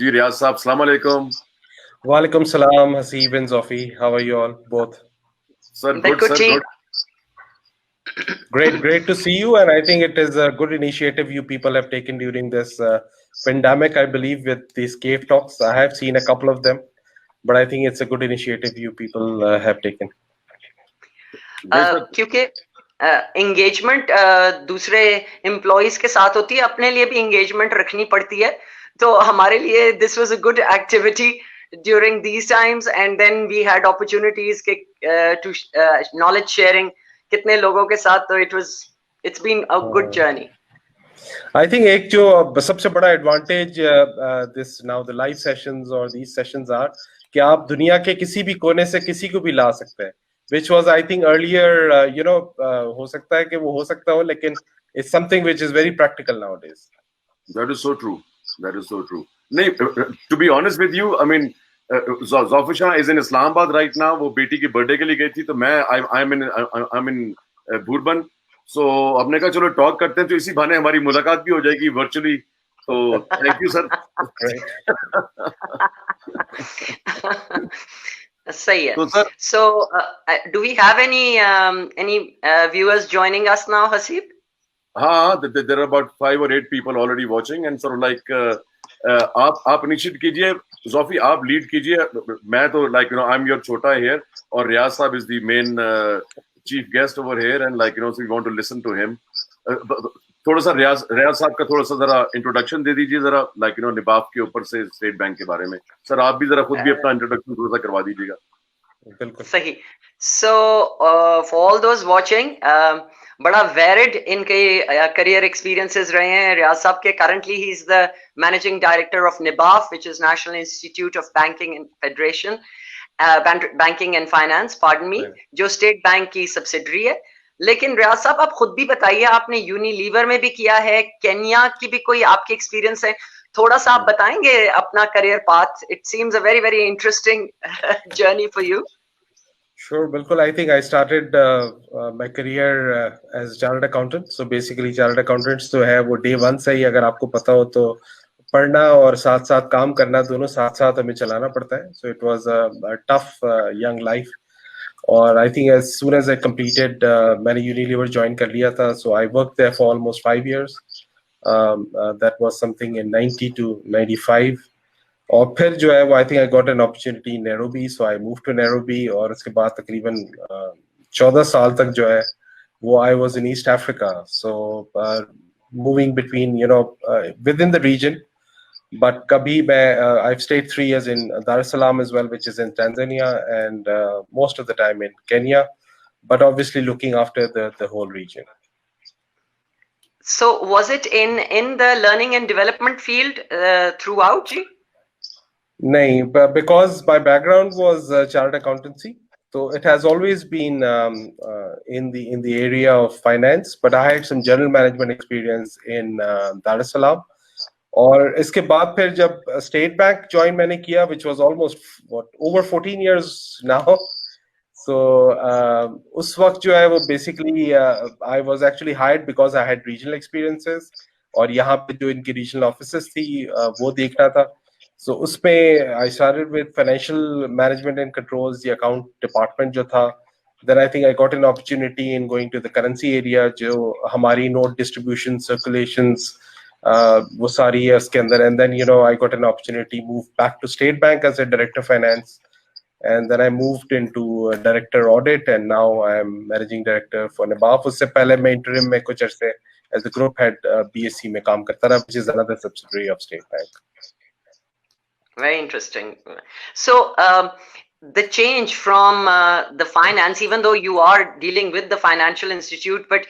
जी रियाज साहब, अस्सलाम वालेकुम। Walaikum salam, Haseeb and Zofi. How are you all? Both. Sir good, sir good. Great to see you. And I think it is a good initiative you people have taken during this pandemic, I believe, with these cave talks. I have seen a couple of them, but I think it's a good initiative you people have taken. क्योंकि engagement दूसरे employees के साथ होती है, अपने लिए भी engagement रखनी पड़ती है, तो हमारे लिए this was a good activity during these times, and then we had opportunities to knowledge sharing कितने लोगों के साथ, तो it's been a good journey. I think एक जो सबसे बड़ा advantage this now the live sessions or these sessions are कि आप दुनिया के किसी भी कोने से किसी को भी ला सकते हैं, which was I think earlier हो सकता है कि वो हो सकता हो, लेकिन it's something which is very practical nowadays. That is so true. That is so true. नहीं, to be honest with you, I mean, Zofisha is in Islamabad right now. वो बेटी की बर्थडे के लिए गई थी, तो मैं I'm in Bourbon. So हमने कहा चलो टॉक करते हैं, तो इसी बहाने हमारी मुलाकात भी हो जाएगी वर्चुअली. तो थैंक यू सर. सही है. So do we have any viewers joining us now, Haseeb? हाँ, there are about 5 or 8 people already watching, and sort of like आप इनिशिएट कीजिए, ज़ोफी आप लीड कीजिए. मैं तो like I'm your छोटा here, और रियाज साहब is the main chief guest over here, and like so we want to listen to him. थोड़ा सा रियाज साहब का थोड़ा सा जरा इंट्रोडक्शन दे दीजिए जरा, like निबाफ के ऊपर से स्टेट बैंक के बारे में. सर आप भी जरा खुद भी अपना इंट्रोडक्शन थोड़ा सा करवा दीजिएगा. बिल्कुल सही. So for all those watching, बड़ा वेरिड इनके करियर एक्सपीरियंसेस रहे हैं रियाज साहब के. Currently he is the managing director of NIBAF, which is national institute of banking and federation, banking and finance, pardon me, जो स्टेट बैंक की subsidiary है. लेकिन रियाज साहब आप खुद भी बताइए, आपने यूनिलीवर में भी किया है, केन्या की भी कोई आपके एक्सपीरियंस है, थोड़ा सा आप बताएंगे अपना career path. It seems a very very interesting journey for you. Sure, बिल्कुल. I think I started my career as chartered accountant. So basically chartered accountants तो है वो day one से ही, अगर आपको पता हो तो पढ़ना और साथ साथ काम करना दोनों साथ साथ हमें चलाना पड़ता है. So it was a tough young life. और I think as soon as I completed मैंने Unilever join कर लिया था. So I worked there for almost 5 years. That was something in 90 to 95. और फिर जो है वो I think I got an opportunity in Nairobi, so I moved to Nairobi. और उसके बाद तकरीबन 14 साल तक जो है वो I was in East Africa, so moving between within the region. But कभी मैं I've stayed 3 years in Dar es Salaam as well, which is in Tanzania, and most of the time in Kenya, but obviously looking after the whole region. So was it in the learning and development field throughout, जी? नहीं, because my background was chartered accountancy, so it has always been in the area of finance, but I had some general management experience in Dar es Salaam. और इसके बाद फिर जब state bank join मैंने किया, which was almost over 14 years now. So उस वक्त जो है वो basically I was actually hired because I had regional experiences, और यहाँ पे जो इनकी regional offices थी वो देखना था. So उसमें I started with financial management and controls, the account department जो था. Then I think I got an opportunity in going to the currency area, जो हमारी note distribution, circulations वो सारी है उसके अंदर. And then I got an opportunity to move back to State Bank as a director of finance, and then I moved into director audit, and now I am managing director for NIBAF. उससे पहले मैं interim में कुछ अर्से as the group head BSE में काम करता रहा, which is another subsidiary of State Bank. Very interesting. So the change from the finance, even though you are dealing with the financial institute, but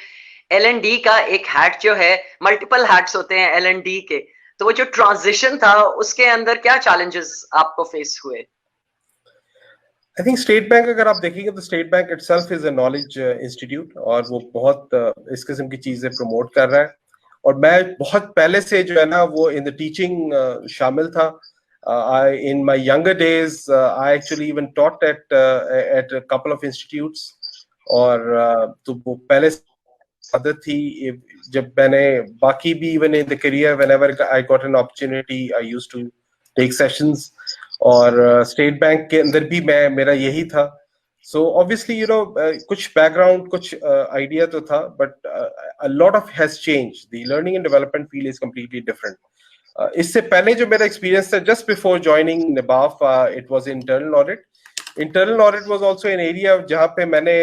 L&D का एक hat जो है, multiple hats होते हैं L&D के, तो वो जो transition था उसके अंदर क्या challenges आपको face हुए? I think State Bank अगर आप देखेंगे तो State Bank itself is a knowledge institute, और वो बहुत इस किस्म की चीजें promote कर रहा है. और मैं बहुत पहले से जो है ना वो in the teaching शामिल था. In my younger days, I actually even taught at a couple of institutes. और तो वो पहले आदत थी जब मैंने बाकी भी even in the career, whenever I got an opportunity, I used to take sessions, और स्टेट बैंक के अंदर भी मेरा यही था. So obviously, कुछ background, कुछ idea तो था, but a lot of has changed. The learning and development field is completely different. इससे पहले जो मेरा experience था, just before joining NIBAF, it was internal audit. Internal audit was also an area जहाँ पे मैंने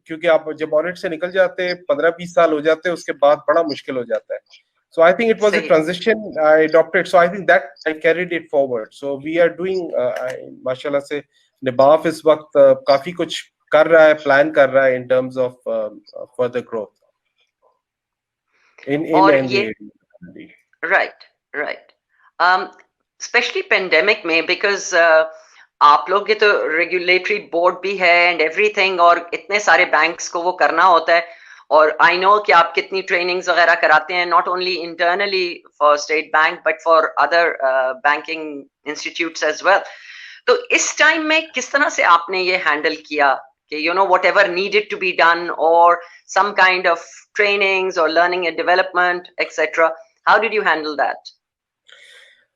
क्योंकि आप जब audit से निकल जाते हैं 15-20 साल हो जाते हैं, उसके बाद बड़ा मुश्किल हो जाता है. So I think it was a transition I adopted. So I think that I carried it forward. So we are doing, माशाल्लाह से NIBAF इस वक्त काफी कुछ कर रहा है, plan कर रहा है in terms of further growth in the area. Right. Especially pandemic में, because आप लोग के तो regulatory board भी है and everything, और इतने सारे banks को वो करना होता है, और I know कि आप कितनी trainings वगैरह कराते हैं, not only internally for State Bank but for other banking institutes as well. तो इस time में किस तरह से आपने ये handle किया कि whatever needed to be done, or some kind of trainings or learning and development, etc. How did you handle that?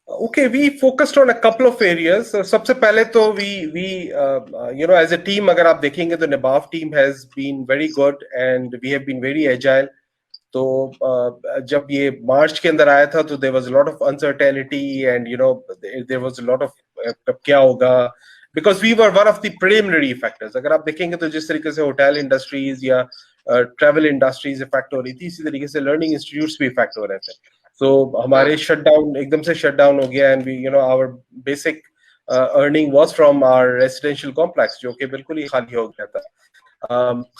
Okay, we focused on a couple of areas. सबसे पहले तो we as a team, अगर आप देखेंगे तो NIBAF team has been very good and we have been very agile. तो जब ये मार्च के अंदर आया था तो there was a lot of uncertainty and there was a lot of क्या होगा, because we were one of the preliminary factors. अगर आप देखेंगे तो जिस तरीके से hotel industries या travel industries इफेक्ट हो रही थी, इसी तरीके से learning institutes भी इफेक्ट हो रहे थे. So हमारे shutdown एकदम से shutdown हो गया, and we our basic earning was from our residential complex, जो कि बिल्कुल ही खाली हो गया था.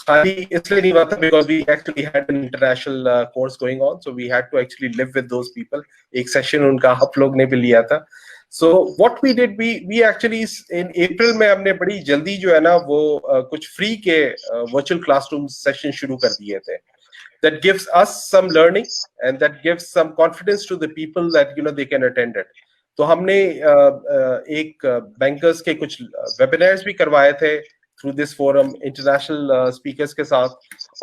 खाली इसलिए नहीं हुआ था because we actually had an international course going on, so we had to actually live with those people. एक session उनका आप लोग ने भी लिया था. So what we did, we actually in April में हमने बड़ी जल्दी जो है ना वो कुछ free के virtual classroom session शुरू कर दिए थे. That gives us some learning and that gives some confidence to the people that they can attend it. तो हमने एक bankers के कुछ webinars भी करवाए थे through this forum, international speakers के साथ,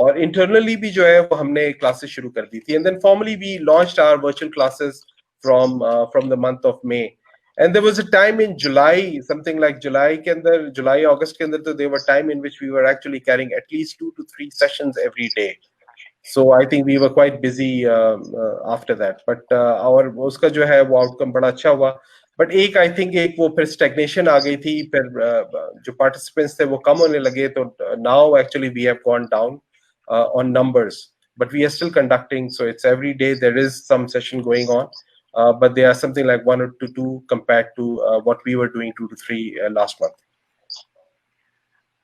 और internally भी जो है वो हमने classes शुरू कर दी थी. And then formally we launched our virtual classes from the month of May. And there was a time in July, something like July August के अंदर, तो there were time in which we were actually carrying at least 2 to 3 sessions every day. So I think we were quite busy after that. But our उसका जो है वो outcome बड़ा अच्छा हुआ. But I think एक वो फिर stagnation आ गई थी, फिर जो participants थे वो कम होने लगे, तो now actually we have gone down on numbers. But we are still conducting, so it's every day there is some session going on. But they are something like 1 or 2 compared to what we were doing 2 to 3 last month.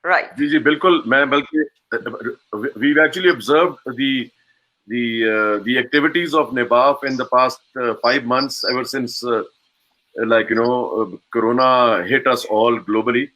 Right. जी बिल्कुल, मैं बल्कि we've actually observed the activities of NIBAF in the past 5 months, ever since Corona hit us all globally.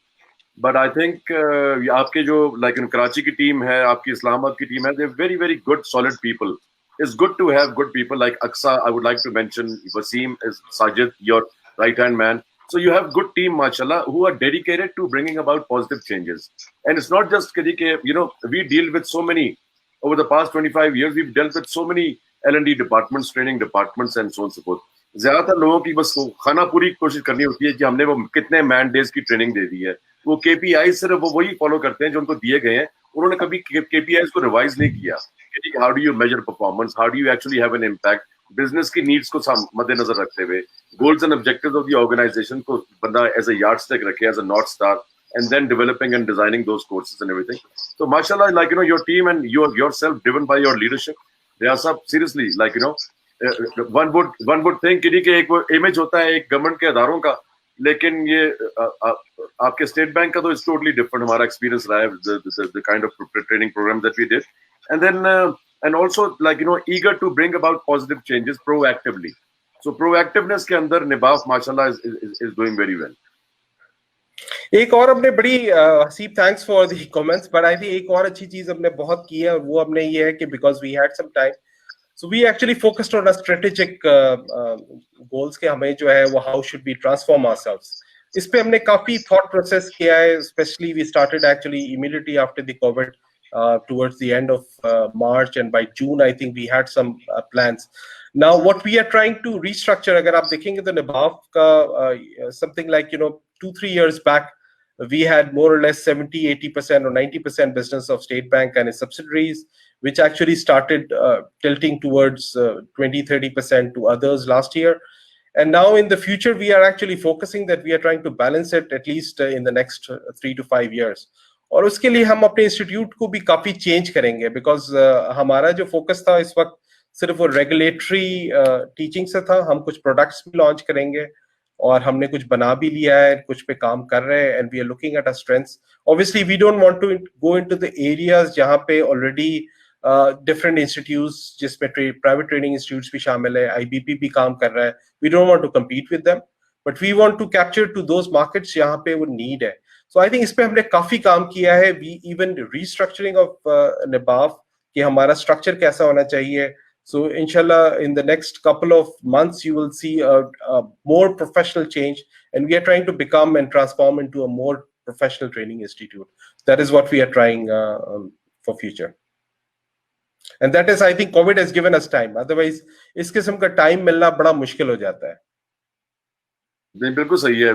But I think आपके जो कराची की team है, आपकी इस्लामाबाद की team है, they're very very good solid people. It's good to have good people like Aqsa. I would like to mention Wasim, is Sajid, your right hand man. So you have good team, mashallah, who are dedicated to bringing about positive changes. And it's not just we deal with so many, over the past 25 years, we've dealt with so many L&D departments, training departments, and so on and so forth. ज्यादातर लोगों की बस खाना पूरी कोशिश करनी होती है कि हमने वो कितने मैन डेज की ट्रेनिंग दे दी है. वो KPI सिर्फ वो वही फॉलो करते हैं जो उनको दिए गए हैं. उन्होंने कभी KPIs को रिवाइज नहीं किया. How do you measure performance? How do you actually have an impact? Business की needs को मद्देनजर रखते हुए, goals and objectives of the organization को बंदा as a yardstick रखे, as a north star, and then developing and designing those courses and everything. So mashallah, your team and yourself driven by your leadership, Riyaz, seriously, one would think कि एक वो image होता है एक government के अदारों का, लेकिन ये आपके स्टेट बैंक का तो it's totally different. हमारा experience रहा है the kind of training program that we did. And then and also eager to bring about positive changes proactively. So proactiveness के अंदर NIBAF mashallah is doing very well. एक और हमने बड़ी Haseeb, thanks for the comments, but I think एक और अच्छी चीज हमने बहुत की है, और वो हमने ये है कि because we had some time, so we actually focused on a strategic goals के हमें जो है वो how should we transform ourselves. इस पे हमने काफी thought process किया है, especially we started actually immediately after the COVID. Towards the end of March, and by June I think we had some plans. Now, what we are trying to restructure, अगर आप देखेंगे तो निभाव का something like 2-3 years back, we had more or less 70-80% or 90% business of State Bank and its subsidiaries, which actually started tilting towards 20-30% to others last year. And now in the future, we are actually focusing that we are trying to balance it at least in the next 3 to 5 years. और उसके लिए हम अपने institute को भी काफी change करेंगे, because हमारा जो फोकस था इस वक्त सिर्फ वो रेगुलेटरी टीचिंग से था. हम कुछ प्रोडक्ट्स भी लॉन्च करेंगे और हमने कुछ बना भी लिया है, कुछ पे काम कर रहे हैं, and we are looking at our strengths. Obviously we don't want to go into the areas जहां पे ऑलरेडी डिफरेंट इंस्टीट्यूट्स जिसमें प्राइवेट ट्रेनिंग इंस्टीट्यूट्स भी शामिल है, आईबीपी भी काम कर रहा है. We don't want to compete with them, but we want to capture to those markets जहां पे वो नीड है. सो आई थिंक इस पे हमने काफी काम किया है. वी इवन रीस्ट्रक्चरिंग ऑफ निभाव कि हमारा स्ट्रक्चर कैसा होना चाहिए. So inshallah, in the next couple of months, you will see a more professional change, and we are trying to become and transform into a more professional training institute. That is what we are trying for future. And that is, I think, COVID has given us time. Otherwise, इस किस्म का time मिलना बड़ा मुश्किल हो जाता है. नहीं, बिल्कुल सही है.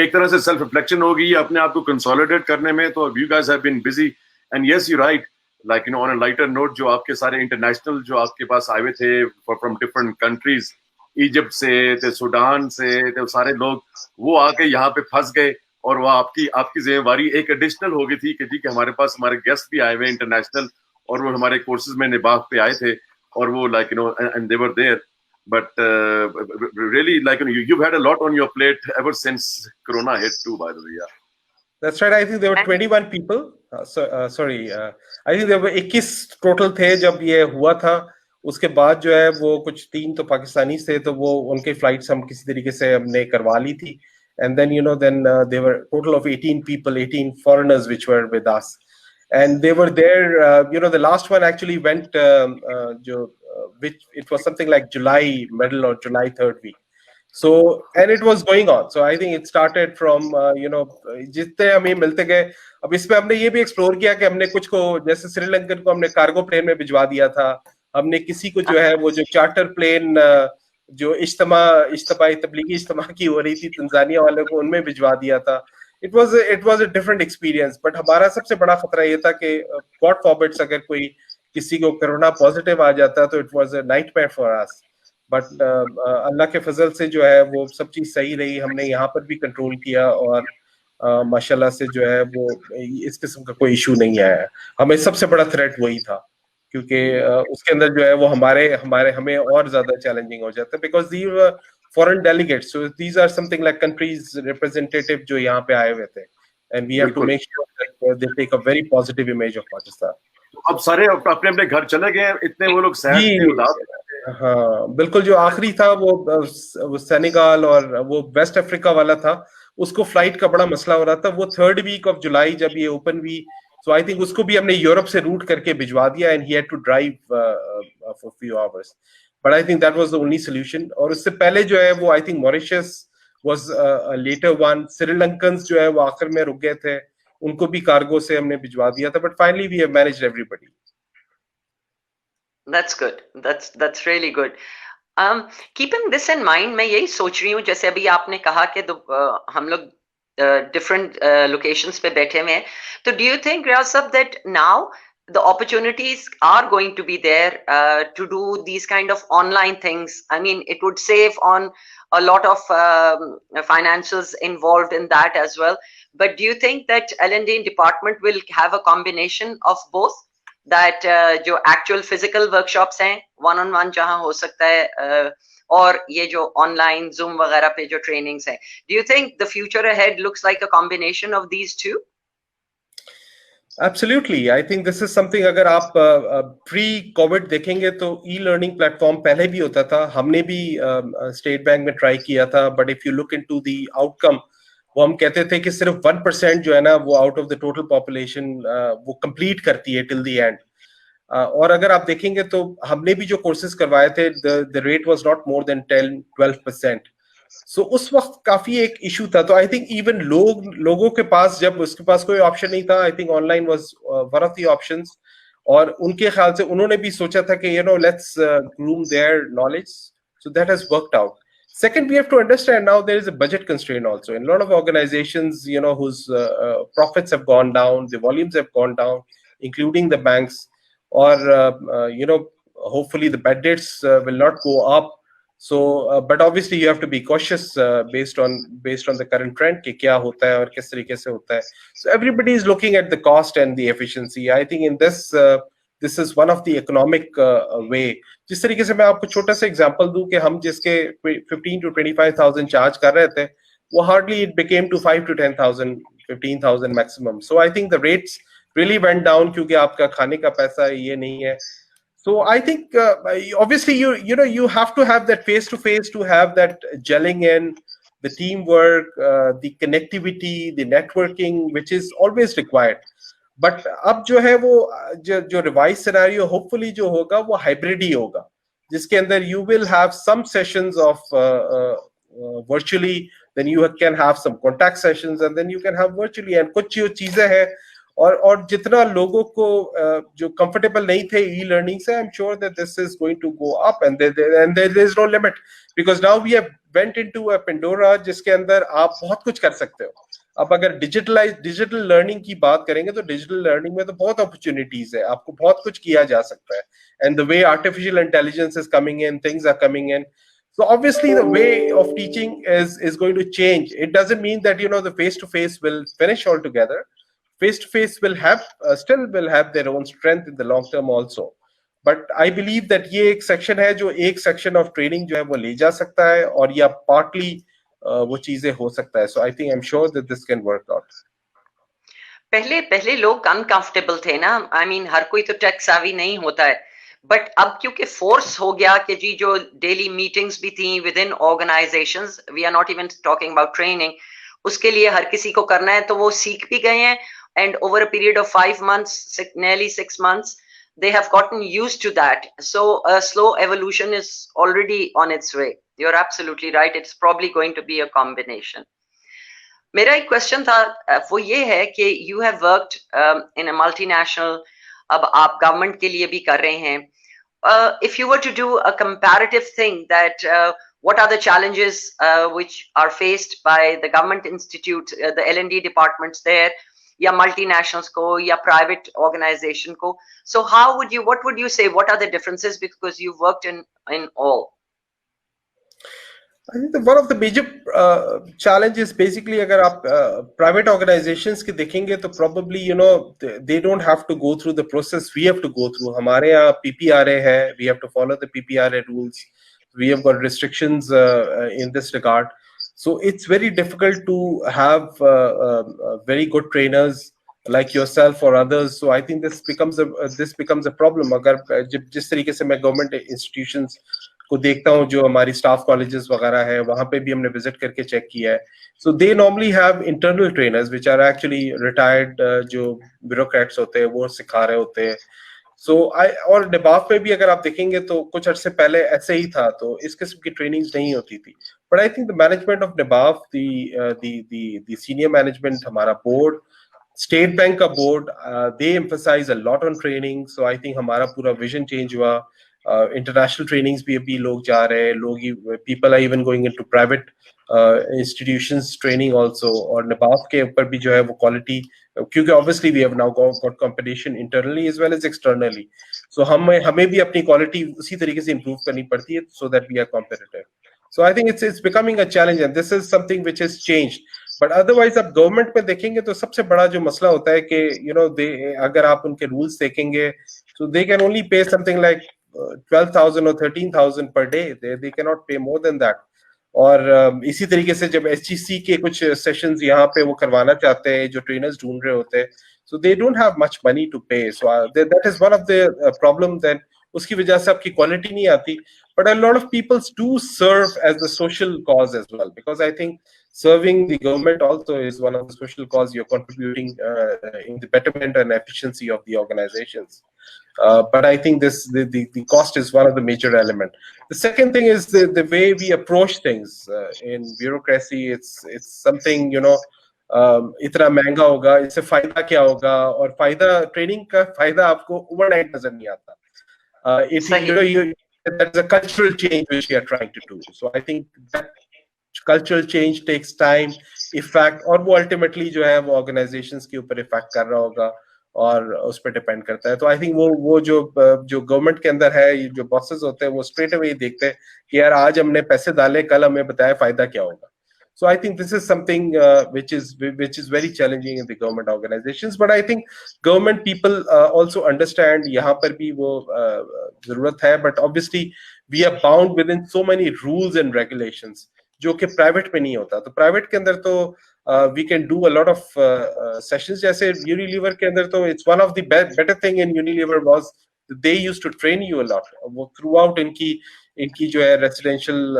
एक तरह से सेल्फ रिफ्लेक्शन होगी अपने आप को कंसोलिडेट करने में. तो you guys have been busy, and yes, you're right. Like on a lighter note, जो आपके सारे इंटरनेशनल जो आपके पास आए हुए थे फ्रॉम डिफरेंट कंट्रीज, इजिप्ट से थे, सूडान से थे, सारे लोग वो आके यहाँ पे फंस गए. और वो आपकी जिम्मेवारी एक एडिशनल हो गई थी कि जी कि हमारे पास हमारे गेस्ट भी आए हुए इंटरनेशनल, और वो हमारे कोर्सेज में निभाव पे आए थे, और वो like and they were there. But really, like you've had a lot on your plate ever since Corona hit too, by the way. Yeah. That's right. I think there were 21 people. I think there were 21 total थे जब ये हुआ था. उसके बाद जो है वो कुछ 3 तो पाकिस्तानी थे, तो वो उनके फ्लाइट्स हम किसी तरीके से हमने करवा ली थी. And then there were total of 18 people, 18 foreigners which were with us, and they were there. The last one actually went which it was something like July middle or July 3rd week. So, and it was going on. So I think it started from जितने हमें मिलते गए. अब इसमें हमने ये भी explore किया कि हमने कुछ को, जैसे श्रीलंकन को हमने कार्गो प्लेन में भिजवा दिया था. हमने किसी को जो है वो जो चार्टर प्लेन जो इज्तिमाई तबलीगी इज्तिमा की हो रही थी तंजानिया वालों को, उनमें भिजवा दिया था. It was a different experience. But हमारा सबसे बड़ा खतरा ये था कि God forbid अगर कोई किसी को कोरोना पॉजिटिव आ जाता तो it was a nightmare for us. But Allah के फजल से जो है वो सब चीज सही रही. हमने यहाँ पर भी कंट्रोल किया और माशाल्लाह से जो है वो इस किस्म का कोई इशू नहीं आया. हमें सबसे बड़ा थ्रेट वही था, क्योंकि उसके अंदर जो है वो हमें और ज्यादा चैलेंजिंग हो जाता है, because these foreign delegates, so these are something like countries representative जो यहाँ पे आए हुए थे, and we have to make sure that they take a very positive image of Pakistan. अब सारे अपने अपने घर चले गए, इतने वो लोग हाँ बिल्कुल. जो आखिरी था वो सेनेगाल और वो वेस्ट अफ्रीका वाला था, उसको फ्लाइट का बड़ा मसला हो रहा था. वो 3rd week of July जब ये ओपन हुई, सो आई थिंक उसको भी हमने यूरोप से रूट करके भिजवा दिया, and he had to drive for few hours. But I think that was the only solution. और उससे पहले जो है वो I think Mauritius was a later one. Sri Lankans जो है वो आखिर में रुक गए थे, उनको भी कार्गो से हमने भिजवा दिया था. But finally we have managed everybody. That's good. That's really good. Keeping this in mind, मैं यही सोच रही हूँ, जैसे अभी आपने कहा कि हम लोग different locations पे बैठे हुए हैं, तो do you think, Riyaz Sahab, that now the opportunities are going to be there to do these kind of online things? I mean, it would save on a lot of financials involved in that as well. But do you think that L&D department will have a combination of both? That जो actual physical workshops हैं, one-on-one जहाँ हो सकता है, और ये जो online Zoom वगैरह पे जो trainings हैं, do you think the future ahead looks like a combination of these two? Absolutely. I think this is something, अगर आप pre-COVID देखेंगे तो e-learning platform पहले भी होता था. हमने भी State Bank में try किया था, but if you look into the outcome, वो हम कहते थे कि सिर्फ 1% जो है ना वो out of the total population वो कंप्लीट करती है टिल द एंड. और अगर आप देखेंगे तो हमने भी जो कोर्सेज करवाए थे, the rate was not more than 10-12%. सो उस वक्त काफी एक इशू था. तो आई थिंक इवन लोगों के पास, जब उसके पास कोई ऑप्शन नहीं था, I think online was one of the options. और उनके ख्याल से उन्होंने भी सोचा था कि let's groom their knowledge. So that has worked out. Second, we have to understand now there is a budget constraint also. In a lot of organizations, whose profits have gone down, the volumes have gone down, including the banks, or hopefully the bad debts will not go up. So, but obviously you have to be cautious based on the current trend कि क्या होता है और किस तरीके से होता है. So everybody is looking at the cost and the efficiency. I think in this is one of the economic way. जिस तरीके से मैं आपको छोटा सा एग्जांपल दूं कि हम जिसके 15 to 25,000 चार्ज कर रहे थे, वो hardly it became to 5 to 10,000, 15,000 maximum. So I think the rates really went down क्योंकि आपका खाने का पैसा ये नहीं है. So I think obviously you have to have that face to face to have that gelling in, the teamwork, the connectivity, the networking, which is always required. But अब जो है वो जो revised scenario hopefully जो होगा वो hybrid ही होगा, जिसके अंदर you will have some sessions of virtually, then you can have some contact sessions, and then you can have virtually. And कुछ जो चीजें हैं और जितना लोगों को जो comfortable नहीं थे e-learning से, I'm sure that this is going to go up, and there is no limit, because now we have went into a Pandora जिसके अंदर आप बहुत कुछ कर सकते हो. अब अगर डिजिटल लर्निंग की बात करेंगे तो डिजिटल लर्निंग में तो बहुत अपॉर्चुनिटीज है, आपको बहुत कुछ किया जा सकता है. And the way artificial intelligence is coming in, things are coming in. So obviously the way of teaching is going to change. It doesn't mean that the face to face will finish altogether. Face to face will have still will have their own strength in the long term also. But I believe that ये एक section है जो एक section of training जो है वो ले जा सकता है, और या partly वो चीजें हो सकता है. So I think I'm sure that this can work out. पहले लोग अनकंफर्टेबल थे ना. I mean हर कोई तो टेक savvy नहीं होता है, बट अब क्योंकि फोर्स हो गया कि जी जो डेली मीटिंग्स भी थी within organizations, we are not even talking about training, उसके लिए हर किसी को करना है, तो वो सीख भी गए हैं. And over a period of 5 months, nearly 6 months, they have gotten used to that. So a slow evolution is already on its way. You're absolutely right. It's probably going to be a combination. मेरा एक question था वो ये है कि you have worked in a multinational, अब आप government के लिए भी कर रहे हैं. If you were to do a comparative thing, that what are the challenges which are faced by the government institute, the L&D departments there, या multinationals को या private organization को, so what would you say, what are the differences, because you've worked in all? I think one of the major challenges basically अगर आप private organizations के देखेंगे तो probably they don't have to go through the process we have to go through. हमारे यहाँ PPRA है, we have to follow the PPRA rules, we have got restrictions in this regard. So it's very difficult to have very good trainers like yourself or others. So I think this becomes a problem. अगर जिस तरीके से मैं government institutions को देखता हूँ, जो हमारी स्टाफ कॉलेजेस वगैरह है, वहां पे भी हमने विजिट करके चेक किया है. So they normally have internal trainers which are actually retired जो ब्यूरोक्रेट्स होते हैं, वो सिखा रहे होते हैं. सो और निबाफ पे भी अगर आप देखेंगे तो कुछ अर्से पहले ऐसे ही था, तो इस किस्म की ट्रेनिंग्स नहीं होती थी. But I think the management of NIBAF, the senior management, हमारा बोर्ड, स्टेट बैंक का board, they emphasise a lot on training. So I think हमारा पूरा विजन चेंज हुआ. इंटरनेशनल ट्रेनिंग्स भी अभी लोग जा रहे हैं, people are even going into private institutions training also. और निबाफ के ऊपर भी जो है वो क्वालिटी, क्योंकि obviously we have now got competition internally as well as externally, so हमें भी अपनी क्वालिटी उसी तरीके से इंप्रूव करनी पड़ती है so that we are competitive. So I think it's becoming a challenge and this is something which has changed. But otherwise आप गवर्नमेंट में देखेंगे तो सबसे बड़ा जो मसला होता है कि अगर आप उनके रूल्स देखेंगे, so they can only pay something like 12,000 or 13,000 per day. They cannot pay more than that. और इसी तरीके से जब HGC के कुछ सेशंस यहाँ पे वो करवाना चाहते हैं, जो ट्रेनर्स ढूंढ रहे होते हैं, so they don't have much money to pay. So that is one of the problems. Then उसकी वजह से आपकी क्वालिटी नहीं आती. But a lot of people do serve as the social cause as well, because I think serving the government also is one of the social cause. You're contributing in the betterment and efficiency of the organizations. But I think the cost is one of the major element. The second thing is the way we approach things in bureaucracy. It's something इतना महंगा होगा, इससे फायदा क्या होगा, और फायदा training का फायदा आपको ओवरनाइट नजर नहीं आता. That's a cultural change which we are trying to do. So I think that cultural change takes time, effect, और वो ultimately जो है वो organizations के ऊपर effect कर रहा होगा और उस पर डिपेंड करता है. तो आई थिंक वो जो गवर्नमेंट के अंदर है, जो बॉसेस होते हैं वो स्ट्रेट अवे देखते हैं कि यार आज हमने पैसे डाले, कल हमें बताया फायदा क्या होगा. So I think this is something which is very challenging in the government organizations. But I think government people also understand यहाँ पर भी वो जरूरत है. But obviously we are bound within so many rules and regulations जो कि private में नहीं होता. तो प्राइवेट के अंदर तो we can do a lot of sessions. जैसे Unilever के अंदर तो it's one of the better thing in Unilever was they used to train you a lot. वो throughout इनकी जो है रेसिडेंशियल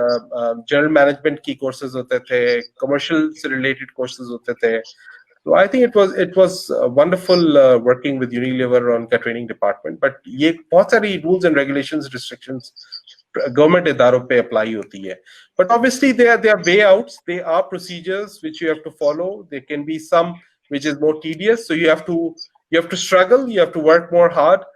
जनरल मैनेजमेंट की कोर्सेज होते थे, कमर्शियल से रिलेटेड कोर्सेज होते थे. So I think it was wonderful working with Unilever on का ट्रेनिंग डिपार्टमेंट. बट ये बहुत सारी rules and regulations, restrictions government इदारों पे अप्लाई होती है. But obviously there are way outs, there are procedures which you have to follow. There can be some which is more tedious, so you have to struggle, you have to work more hard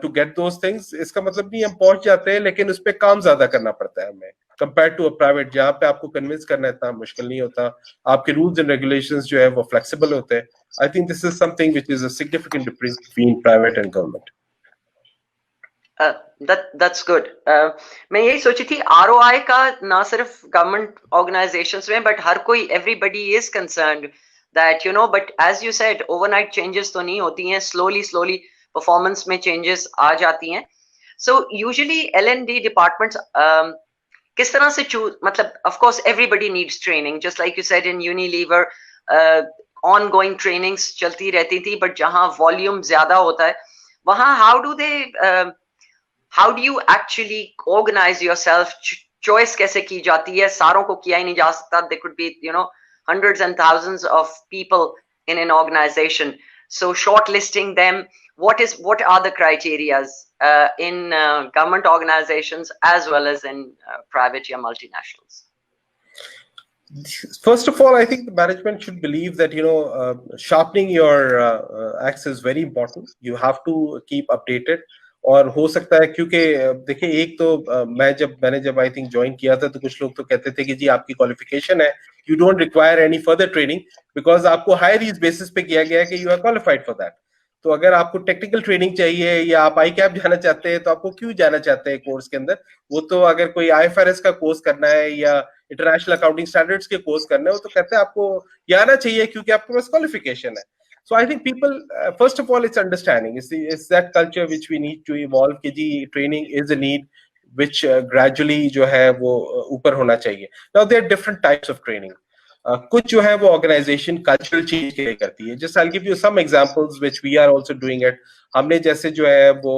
to get those things. इसका मतलब नहीं हम पहुंच जाते हैं, लेकिन उस पे काम ज्यादा करना पड़ता है हमें compared to a private, जहाँ पे आपको कन्विंस करना इतना मुश्किल नहीं होता, आपके रूल्स एंड रेगुलेशंस जो है वो फ्लेक्सिबल होते हैं. I think this is something which is a significant difference between private and government. That's good. मैं यही सोची थी ROI का ना सिर्फ गवर्नमेंट ऑर्गेनाइजेशंस में, बट हर कोई, everybody is concerned that but as you said, overnight changes तो नहीं होती हैं, slowly परफॉर्मेंस में चेंजेस आ जाती हैं. सो यूजुअली L&D डिपार्टमेंट्स किस तरह से चूज, मतलब of course everybody needs training, just like you said in Unilever on going trainings चलती रहती थी, बट जहां वॉल्यूम ज्यादा होता है वहां how do you actually organize yourself? Choice कैसे की जाती है? सारों को किया ही नहीं जा सकता. There could be hundreds and thousands of people in an organization. So shortlisting them, what are the criterias in government organizations as well as in private or multinationals? First of all, I think the management should believe that sharpening your axe is very important. You have to keep updated. और हो सकता है, क्योंकि देखिए एक तो मैंने जब आई थिंक ज्वाइन किया था तो कुछ लोग तो कहते थे कि जी आपकी क्वालिफिकेशन है, you don't require any further training because आपको हायर इस बेसिस पे किया गया है कि you are qualified for that. तो अगर आपको टेक्निकल ट्रेनिंग चाहिए या आप ICAP जाना चाहते हैं तो आपको क्यों जाना चाहते हैं कोर्स के अंदर? वो तो अगर कोई IFRS का कोर्स करना है या इंटरनेशनल अकाउंटिंग स्टैंडर्ड्स के कोर्स करना है, वो तो कहते हैं आपको ये आना चाहिए क्योंकि आपके पास क्वालिफिकेशन है. So I think people, first of all, it's understanding. It's that culture which we need to evolve. कि जी training is a need which gradually जो है वो ऊपर होना चाहिए. Now there are different types of training. कुछ जो है वो organization cultural change के लिए करती है. Just I'll give you some examples which we are also doing it. हमने जैसे जो है वो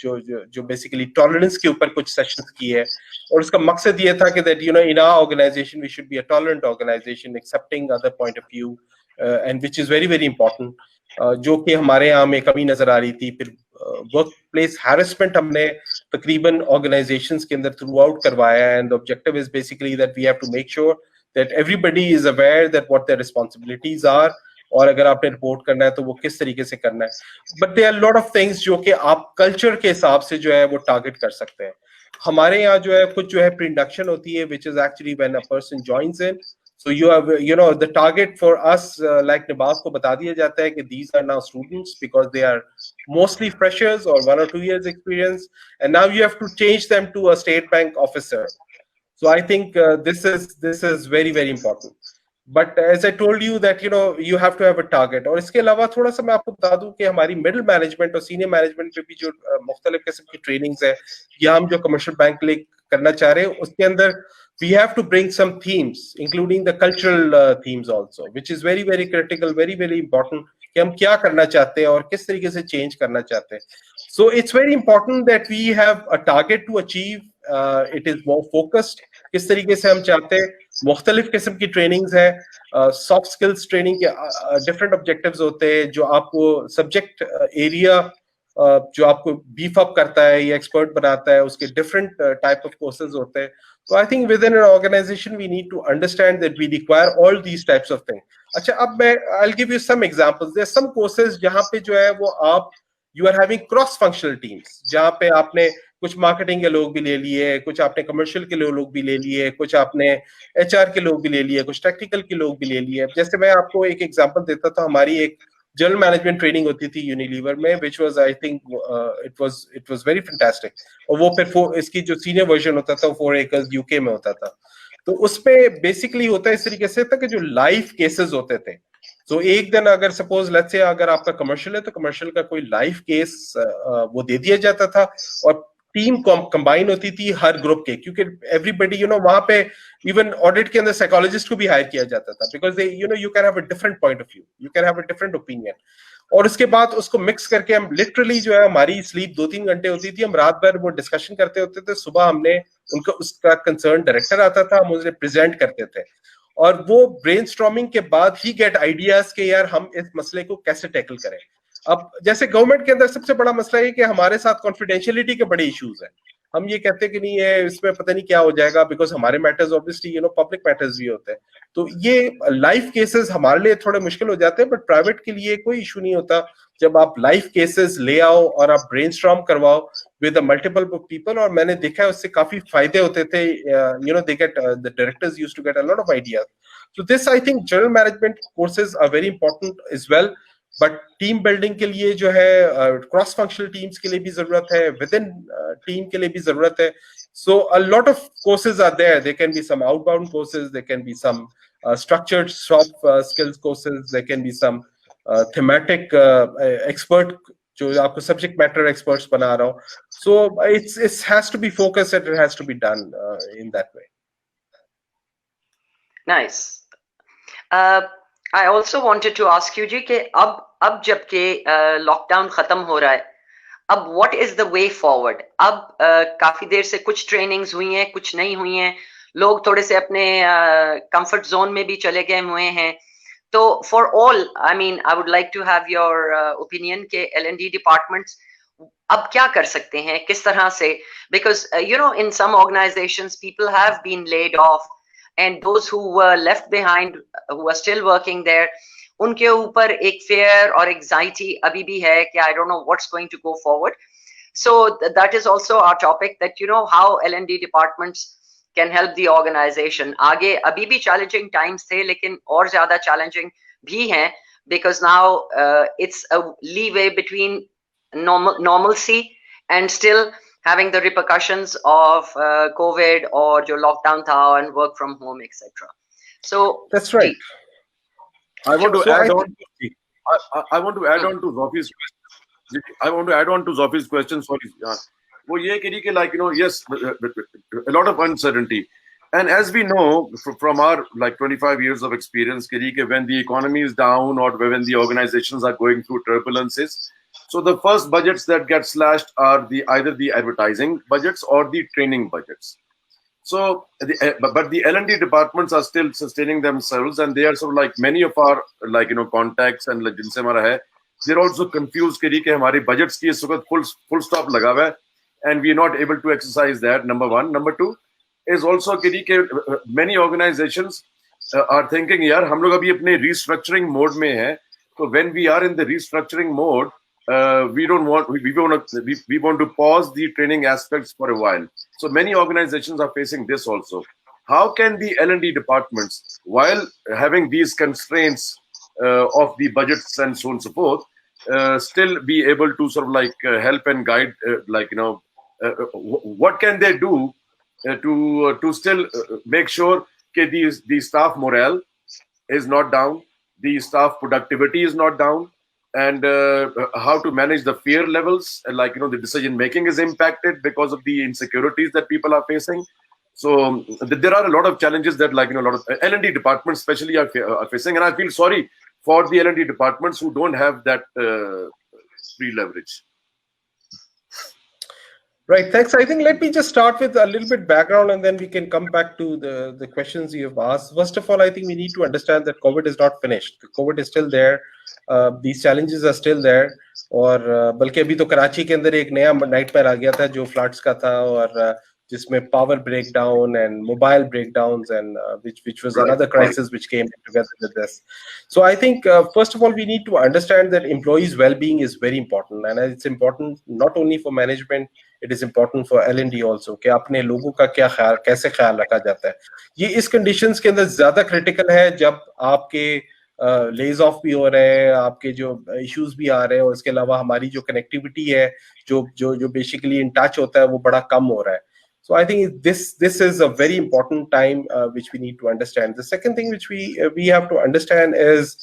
जो basically tolerance के ऊपर कुछ sessions की है, और उसका मकसद ये था कि that in our organization we should be a tolerant organization, accepting other point of view. And which is very important, जो कि हमारे यहाँ में कमी नजर आ रही थी. फिर वर्क प्लेस हैरेसमेंट हमने तकरीबन ऑर्गेनाइजेशंस के अंदर थ्रू आउट करवाया, and objective is basically that we have to make sure that everybody is aware that what their responsibilities are, और अगर आपने रिपोर्ट करना है तो वो किस तरीके से करना है. But there are lot of things जो कि आप कल्चर के हिसाब से जो है वो टारगेट कर सकते हैं. हमारे यहाँ जो है कुछ जो है प्री इंडक्शन होती है, which is actually when a person joins in. So you have, the target for us, like Nibaf को बता दिया जाता है कि these are now students because they are mostly freshers or 1 or 2 years experience, and now you have to change them to a state bank officer. So I think this is very important. But as I told you that you have to have a target. और इसके अलावा थोड़ा सा मैं आपको बता दूं कि हमारी मिडिल मैनेजमेंट और सीनियर मैनेजमेंट पे भी जो मुख्तलिफ किस्म की ट्रेनिंग्स है, या हम जो कमर्शियल बैंक लिए करना चाह रहे हैं, उसके अंदर we have to bring some themes, including the cultural themes also, which is very critical, very important कि हम क्या करना चाहते हैं और किस तरीके से चेंज करना चाहते हैं. So it's very important that we have a target to achieve. It is more focused. किस तरीके से हम चाहते हैं. मुख्तलिफ किस्म की ट्रेनिंग्स है. सॉफ्ट स्किल्स ट्रेनिंग के डिफरेंट ऑब्जेक्टिव्स होते हैं जो आपको सब्जेक्ट एरिया जो आपको बीफ अप करता है या एक्सपर्ट बनाता है, उसके डिफरेंट टाइप ऑफ कोर्सेज होते हैं. So I think within an organization we need to understand that we require all these types of things. अच्छा, अब मैं I'll give you some examples. There are some courses जहाँ पे जो है वो आप you are having cross functional teams, जहाँ पे आपने कुछ मार्केटिंग के लोग भी ले लिए, कुछ आपने कमर्शियल के लोग भी ले लिए, कुछ आपने एचआर के लोग भी ले लिए, कुछ टेक्निकल के लोग भी ले लिए. जैसे मैं आपको एक एग्जांपल देता था, हमारी एक जनरल मैनेजमेंट ट्रेनिंग होती थी यूनिलीवर में, which was I think it was very fantastic. और वो फिर इसकी जो सीनियर वर्जन होता था 4 acres यूके में होता था. तो उसपे बेसिकली होता है इस तरीके से था कि जो लाइव केसेस होते थे, तो एक दिन अगर सपोज लेट्स से अगर आपका कमर्शियल है तो कमर्शियल का कोई लाइव केस वो दे दिया जाता था, और टीम कंबाइन होती थी हर ग्रुप के, क्योंकि एवरीबडी वहां पे इवन ऑडिट के अंदर साइकोलॉजिस्ट को भी हायर किया जाता था, because they you can have a different point of view, you can have a different opinion. और उसके बाद उसको मिक्स करके हम लिटरली जो है, हमारी स्लीप 2-3 घंटे होती थी, हम रात भर वो डिस्कशन करते होते थे, सुबह हमने उनका उसका कंसर्न डायरेक्टर आता था, हम उसे प्रेजेंट करते थे, और वो ब्रेनस्टॉर्मिंग के बाद ही गेट आइडियाज के यार हम इस मसले को कैसे टैकल करें. अब जैसे गवर्नमेंट के अंदर सबसे बड़ा मसला है कि हमारे साथ कॉन्फिडेंशियलिटी के बड़े इश्यूज हैं. हम ये कहते हैं कि नहीं है इसमें पता नहीं क्या हो जाएगा, बिकॉज हमारे मैटर्स ऑब्वियसली पब्लिक मैटर्स भी होते हैं. तो ये लाइव केसेस हमारे लिए थोड़े मुश्किल हो जाते हैं, बट प्राइवेट के लिए कोई इशू नहीं होता. जब आप लाइव केसेस ले आओ और आप ब्रेनस्टॉर्म करवाओ विद मल्टीपल पीपल, और मैंने देखा है उससे काफी फायदे होते थे. They get the directors used to get a lot of ideas. So this I think general management courses are very important as well, but team building के लिए जो है cross functional teams के लिए भी जरूरत है, within team के लिए भी जरूरत है. So a lot of courses are there. There can be some outbound courses, there can be some structured soft skills courses, there can be some thematic expert जो आपको subject matter experts बना रहा हो. So it has to be focused and it has to be done in that way. Nice. I also wanted to ask you जी कि अब जबकि lockdown खत्म हो रहा है, अब what is the way forward? अब काफी देर से कुछ ट्रेनिंग्स हुई हैं, कुछ नहीं हुई हैं, लोग थोड़े से अपने कंफर्ट जोन में भी चले गए हुए हैं. तो for all, I mean, I would like to have your opinion के L&D departments अब क्या कर सकते हैं, किस तरह से, because in some organizations people have been laid off, and those who were left behind, who are still working there, उनके ऊपर एक fear और anxiety अभी भी है कि I don't know what's going to go forward. So that is also our topic, that how L&D departments can help the organization. आगे अभी भी challenging times थे, लेकिन और ज़्यादा challenging भी हैं, because now it's a leeway between normalcy and still having the repercussions of COVID or your lockdown tha and work from home, etc. So that's right. I want to add on. I want to add on to Zofi's question. I want to add on to Zofi's question. Sorry, वो ये कह रही कि like yes, a lot of uncertainty, and as we know from our like 25 years of experience, कह रही कि when the economy is down or when the organizations are going through turbulences, so the first budgets that get slashed are either the advertising budgets or the training budgets. So, but the L&D departments are still sustaining themselves, and they are sort of like many of our contacts and जिनसे हमारा है, they're also confused कि हमारे budgets की इस वक्त full stop लगा हुआ है, and we are not able to exercise that. Number one. Number two is also कि many organizations are thinking यार हम लोग अभी अपने restructuring mode में हैं, so when we are in the restructuring mode, we want to pause the training aspects for a while. So many organizations are facing this also. How can the L&D departments, while having these constraints of the budgets and so on and so forth, still be able to sort of help and guide, what can they do to still make sure that the staff morale is not down, the staff productivity is not down, and how to manage the fear levels, the decision making is impacted because of the insecurities that people are facing. So there are a lot of challenges that a lot of L&D departments especially are facing, and I feel sorry for the L&D departments who don't have that free leverage. Right, thanks. I think let me just start with a little bit background, and then we can come back to the questions you've asked. First of all, I think we need to understand that COVID is not finished. COVID is still there. These challenges are still there. और बल्कि अभी तो कराची के अंदर एक नया nightmare आ गया था जो फ्लड्स का था, और जिसमें power breakdown and mobile breakdowns, and which was another crisis which came together with this. So I think first of all we need to understand that employees' well-being is very important, and it's important not only for management, it is important for L&D also कि अपने लोगों का क्या ख्याल, कैसे ख्याल रखा जाता है. ये इस conditions के अंदर ज्यादा critical है जब आपके लेज ऑफ भी हो रहे हैं, आपके जो इश्यूज भी आ रहे हैं, और इसके अलावा हमारी जो कनेक्टिविटी है, जो बेसिकली इन टच होता है, वो बड़ा कम हो रहा है. So I think this is a very important time which we need to understand. The second thing which we have to understand is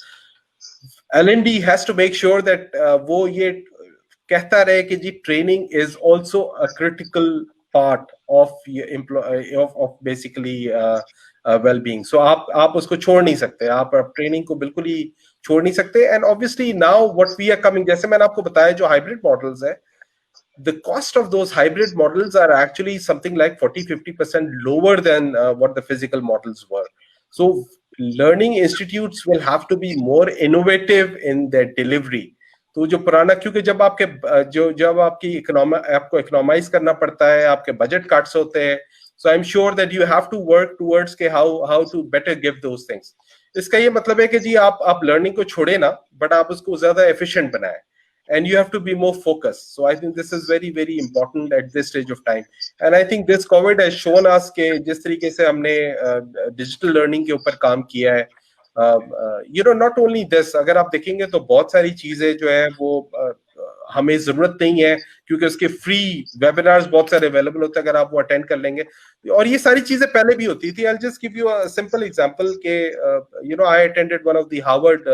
L&D has to make sure that वो ये कहता रहे कि जी training is also a critical part of of basically well-being. So आप उसको छोड़ नहीं सकते, आप ट्रेनिंग को बिल्कुल ही छोड़ नहीं सकते. And obviously now what we are coming, जैसे मैंने आपको बताया जो hybrid models है, the cost of those hybrid models are actually something like 40-50% lower than what the physical models were. So learning institutes will have to be more innovative in their delivery. तो जो पुराना, क्योंकि जब आपकी आपको इकोनॉमाइज करना पड़ता है, आपके बजट कट्स होते हैं, so I'm sure that you have to work towards के how to better give those things. इसका ये मतलब है कि जी आप लर्निंग को छोड़े ना, बट आप उसको ज्यादा एफिशिएंट बनाएं. And you have to be more focused. So I think this is very, very important at this stage of time. And I think this COVID has shown us कि जिस तरीके से हमने digital learning के ऊपर काम किया है, not only this, अगर आप देखेंगे तो बहुत सारी चीजें जो है वो हमें जरूरत नहीं है, क्योंकि उसके फ्री वेबिनार्स बहुत सारे अवेलेबल होते हैं, अगर आप वो अटेंड कर लेंगे. और ये सारी चीजें पहले भी होती थी. I'll just give you a simple example कि I attended one of the Harvard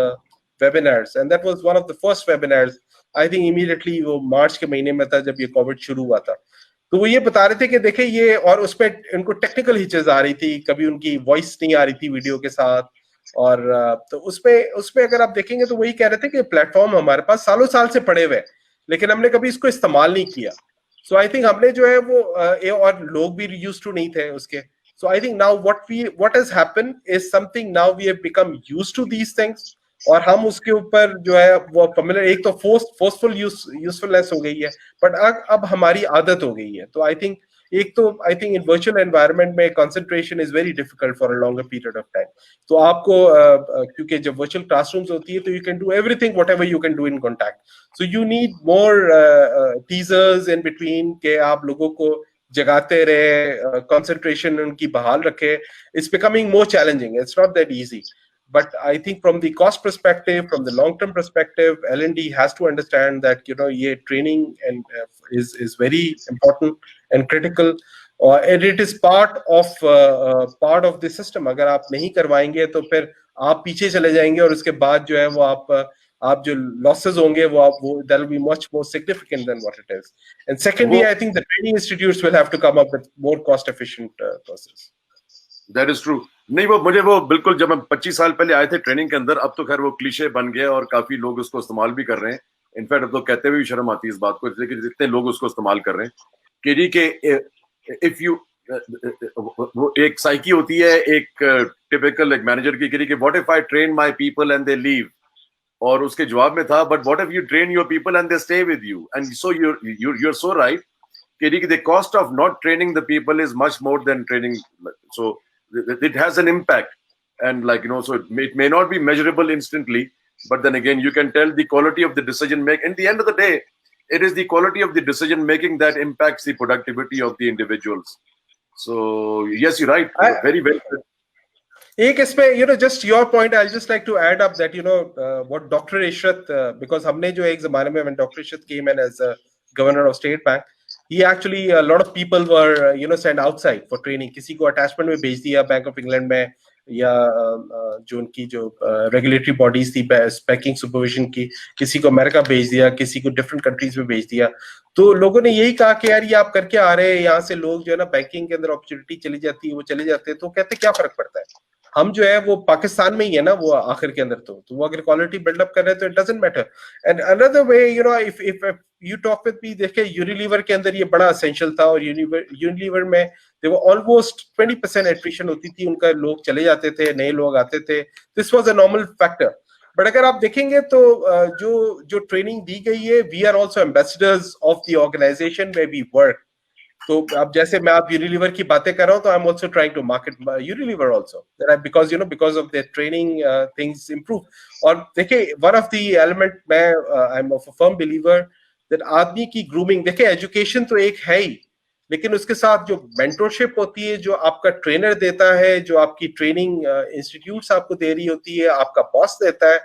webinars, and that was one of the first webinars. I think immediately वो मार्च के महीने में था जब ये कोविड शुरू हुआ था. तो वो ये बता रहे थे कि देखे ये, और उसपे इनको टेक्निकल हिचेस आ रही थी, कभी उनकी वॉइस नहीं आ रही थी वीडियो के साथ, और तो उसपे अगर आप देखेंगे तो वही कह रहे थे कि प्लेटफॉर्म हमारे पास सालों साल से पड़े हुए, लेकिन हमने कभी इसको इस्तेमाल नहीं किया. सो आई थिंक हमने जो है वो और लोग भी यूज्ड टू नहीं थे उसके. So I think now what has happened is something now we have become used to these things, और हम उसके ऊपर जो है वो familiar, एक तो forceful usefulness हो गई है, बट अब हमारी आदत हो गई है. तो I think in virtual environment में concentration is very difficult for a longer period of time. तो आपको क्योंकि जब virtual classrooms होती है तो you can do everything whatever you can do in contact. So you need more teasers in between के आप लोगों को जगाते रहे, concentration उनकी बहाल रखे. It's becoming more challenging. It's not that easy. But I think from the cost perspective, from the long-term perspective, L&D has to understand that ये training and is very important and critical, and it is part of the system. अगर आप नहीं करवाएंगे तो फिर आप पीछे चले जाएंगे, और उसके बाद जो है वो आप जो losses होंगे वो that will be much more significant than what it is. And secondly, I think the training institutes will have to come up with more cost-efficient process. That is true. नहीं, मुझे वो बिल्कुल, जब हम 25 साल पहले आए थे ट्रेनिंग के अंदर, अब तो खैर वो क्लीशे बन गया और काफी लोग उसको इस्तेमाल भी कर रहे हैं. इनफैक्ट अब तो कहते हुए भी शर्म आती है इस बात को, लेकिन जितने लोग उसको इस्तेमाल कर रहे हैं कि जी के इफ यू वो एक साइकी होती है एक टिपिकल एक मैनेजर की कि what if I train my people and they leave, और उसके जवाब में था but what if you train your people and they stay with you. And so you're so right कि the cost of not training the people is much more than training. So it has an impact, and so it may not be measurable instantly, but then again you can tell the quality of the decision making. In the end of the day, it is the quality of the decision making that impacts the productivity of the individuals. So yes, you're right. Very well said. एक इसमें just your point, I'll just like to add up that what Dr. Ishrat, because हमने जो एक जमाने में when Dr. Ishrat came in as a governor of State Bank, he actually a lot of people were sent outside for training. किसी को attachment में भेज दिया Bank of England में, या जो उनकी जो regulatory bodies थी banking supervision की, किसी को अमेरिका भेज दिया, किसी को different countries में भेज दिया. तो लोगों ने यही कहा कि यार ये आप करके आ रहे हैं, यहाँ से लोग जो है ना बैंकिंग के अंदर अपॉर्चुनिटी चली जाती है, वो चले जाते हैं. तो कहते क्या फर्क पड़ता है, हम जो है वो पाकिस्तान में ही है ना वो आखिर के अंदर. तो वो अगर क्वालिटी बिल्डअप कर रहे हैं तो it doesn't matter. And another way if you talk with me, देखिए यूनिलीवर के अंदर ये बड़ा एसेंशियल था, और यूनिलीवर में देखो ऑलमोस्ट 20% एट्रिशन होती थी, उनका लोग चले जाते थे, नए लोग आते थे. This was a normal factor. But अगर आप देखेंगे तो जो ट्रेनिंग दी गई है, we are also ambassadors of the organization where we work. तो अब जैसे मैं आप यूनिलीवर की बातें कर रहा हूँ, तो I am also trying to market Unilever also, because because of their training things improve. और देखिए, वन ऑफ द एलिमेंट, मैं I am of a firm believer that आदमी की ग्रूमिंग, देखिए एजुकेशन तो एक है ही, लेकिन उसके साथ जो मेंटरशिप होती है, जो आपका ट्रेनर देता है, जो आपकी ट्रेनिंग इंस्टीट्यूट्स आपको दे रही होती है, आपका बॉस देता है,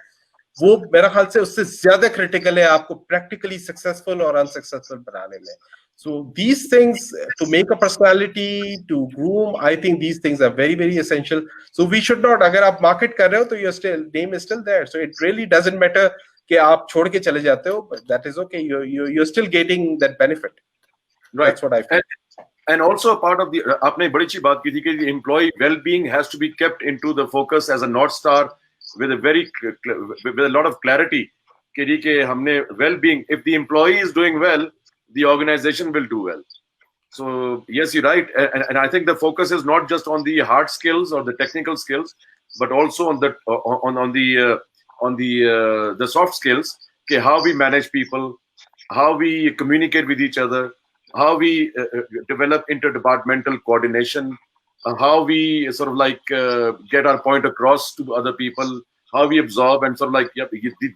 वो मेरा ख्याल से उससे ज्यादा क्रिटिकल है आपको प्रैक्टिकली सक्सेसफुल और अनसक्सेसफुल बनाने में. So these things, to make a personality, to groom, I think these things are very, very essential. So we should not, अगर आप market कर रहे हो तो your still name is still there. So it really doesn't matter कि आप छोड़ के चले जाते हो, but that is okay. You're still getting that benefit. Right. That's what I feel. And also a part of the, आपने बड़ी अच्छी बात की थी कि the employee well-being has to be kept into the focus as a north star with a lot of clarity कि हमने well-being, if the employee is doing well, the organization will do well. So yes, you're right, and I think the focus is not just on the hard skills or the technical skills, but also on the soft skills. Okay, how we manage people, how we communicate with each other, how we develop interdepartmental coordination, how we sort of like get our point across to other people, how we absorb, and sort of like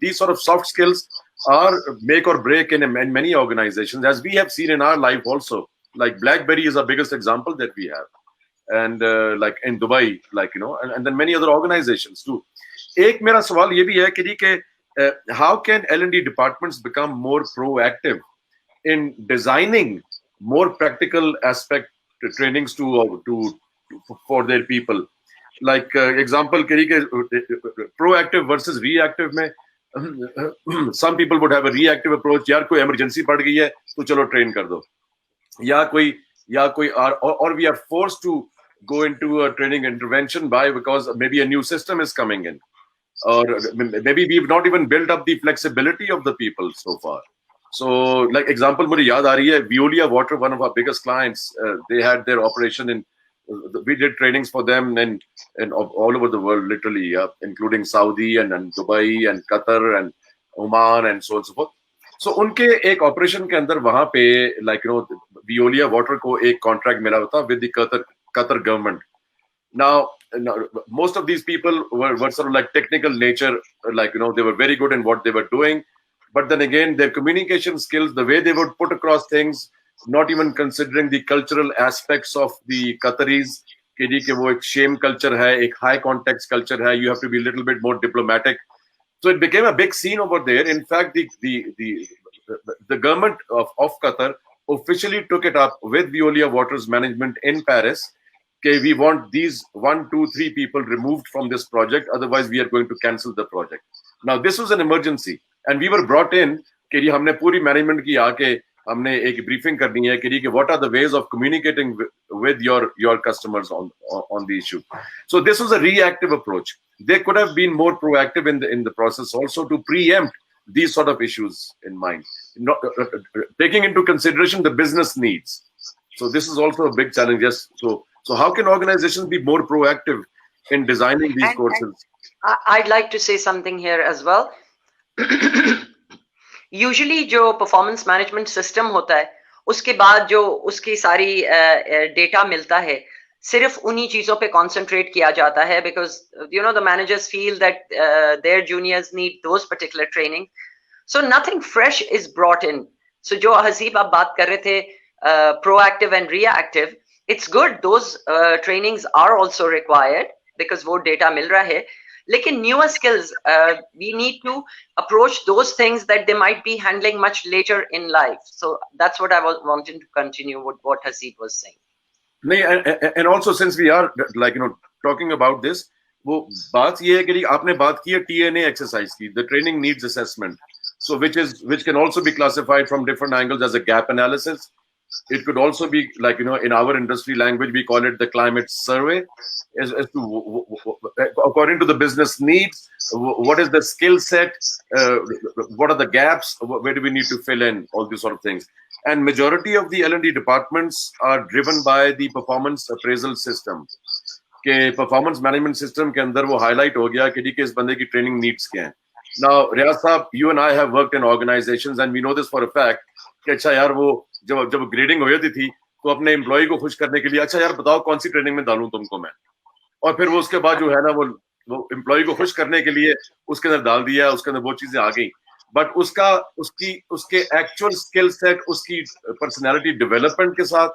these sort of soft skills are make or break in many organizations, as we have seen in our life also. Like BlackBerry is our biggest example that we have, and like in Dubai, like and then many other organizations too. एक मेरा सवाल ये भी है कि how can L&D departments become more proactive in designing more practical aspect trainings for their people? Like example proactive versus reactive में some people would have a reactive approach. यार कोई emergency पड़ गई है तो चलो train कर दो, या कोई or we are forced to go into a training intervention because maybe a new system is coming in, or maybe we've not even built up the flexibility of the people so far. So like example मुझे याद आ रही है, Veolia Water, one of our biggest clients, they had their operation in, we did trainings for them and all over the world, literally, including Saudi and Dubai and Qatar and Oman and so on and so forth. So उनके एक operation के अंदर वहां पे like Veolia Water को एक contract मिला होता with the Qatar government. Now most of these people were sort of like technical nature, like they were very good in what they were doing, but then again their communication skills, the way they would put across things, not even considering the cultural aspects of the Qataris, कि वो एक shame culture है, एक high context culture है, you have to be a little bit more diplomatic. So it became a big scene over there. In fact, the government of Qatar officially took it up with Veolia Water's management in Paris. Okay, we want these 1, 2, 3 people removed from this project, otherwise we are going to cancel the project. Now this was an emergency, and we were brought in कि हमने पूरी management की आके हमने एक briefing करनी है कि what are the ways of communicating with your customers on the issue. So this was a reactive approach. They could have been more proactive in the process also to preempt these sort of issues in mind, taking into consideration the business needs. So this is also a big challenge. Yes. So how can organizations be more proactive in designing these courses? I'd like to say something here as well. Usually जो performance management system होता है, उसके बाद जो उसकी सारी data मिलता है, सिर्फ उन्हीं चीजों पे concentrate किया जाता है, because the managers feel that their juniors need those particular training. So nothing fresh is brought in. So जो हसीब आप बात कर रहे थे proactive and reactive, it's good, those trainings are also required because वो data मिल रहा है. लेकिन newer skills, we need to approach those things that they might be handling much later in life. So that's what I was wanting to continue with what Haseeb was saying. And also since we are like talking about this, वो बात ये है कि आपने बात की है TNA exercise की, the training needs assessment, so which can also be classified from different angles as a gap analysis. It could also be like in our industry language we call it the climate survey, as to according to the business needs, what is the skill set, what are the gaps, where do we need to fill in, all these sort of things. And majority of the L&D departments are driven by the performance appraisal system. के performance management system के अंदर वो highlight हो गया कि इस बंदे की training needs क्या हैं. Now रियाज साहब, you and I have worked in organizations and we know this for a fact कि अच्छा यार वो जब grading हो जाती थी तो अपने एम्प्लॉय को खुश करने के लिए अच्छा यार बताओ कौन सी ट्रेनिंग में डालूं तुमको मैं, और फिर वो उसके बाद जो है ना वो एम्प्लॉय को खुश करने के लिए उसके अंदर डाल दिया, उसके अंदर वो चीजें आ गई, बट उसके एक्चुअल स्किल सेट, उसकी पर्सनैलिटी डेवलपमेंट के साथ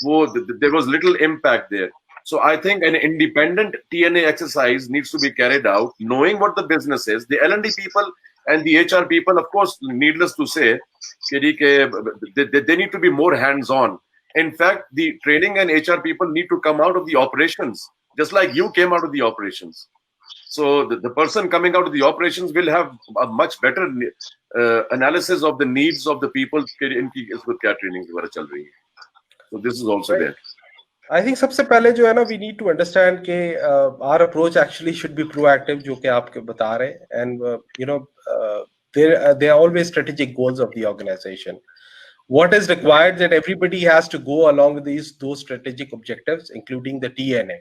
वो there was little impact there. So I think an independent TNA exercise needs to be carried out, knowing what the business is. The L&D people and the HR people, of course, needless to say, they need to be more hands-on. In fact, the training and HR people need to come out of the operations, just like you came out of the operations. So the person coming out of the operations will have a much better analysis of the needs of the people. इनकी इसको क्या training वगैरह चल रही है. So this is also there. I think सबसे पहले जो है ना, we need to understand कि our approach actually should be proactive, जो कि आप बता रहे हैं, and you know there are always strategic goals of the organization. What is required that everybody has to go along with those strategic objectives, including the TNA.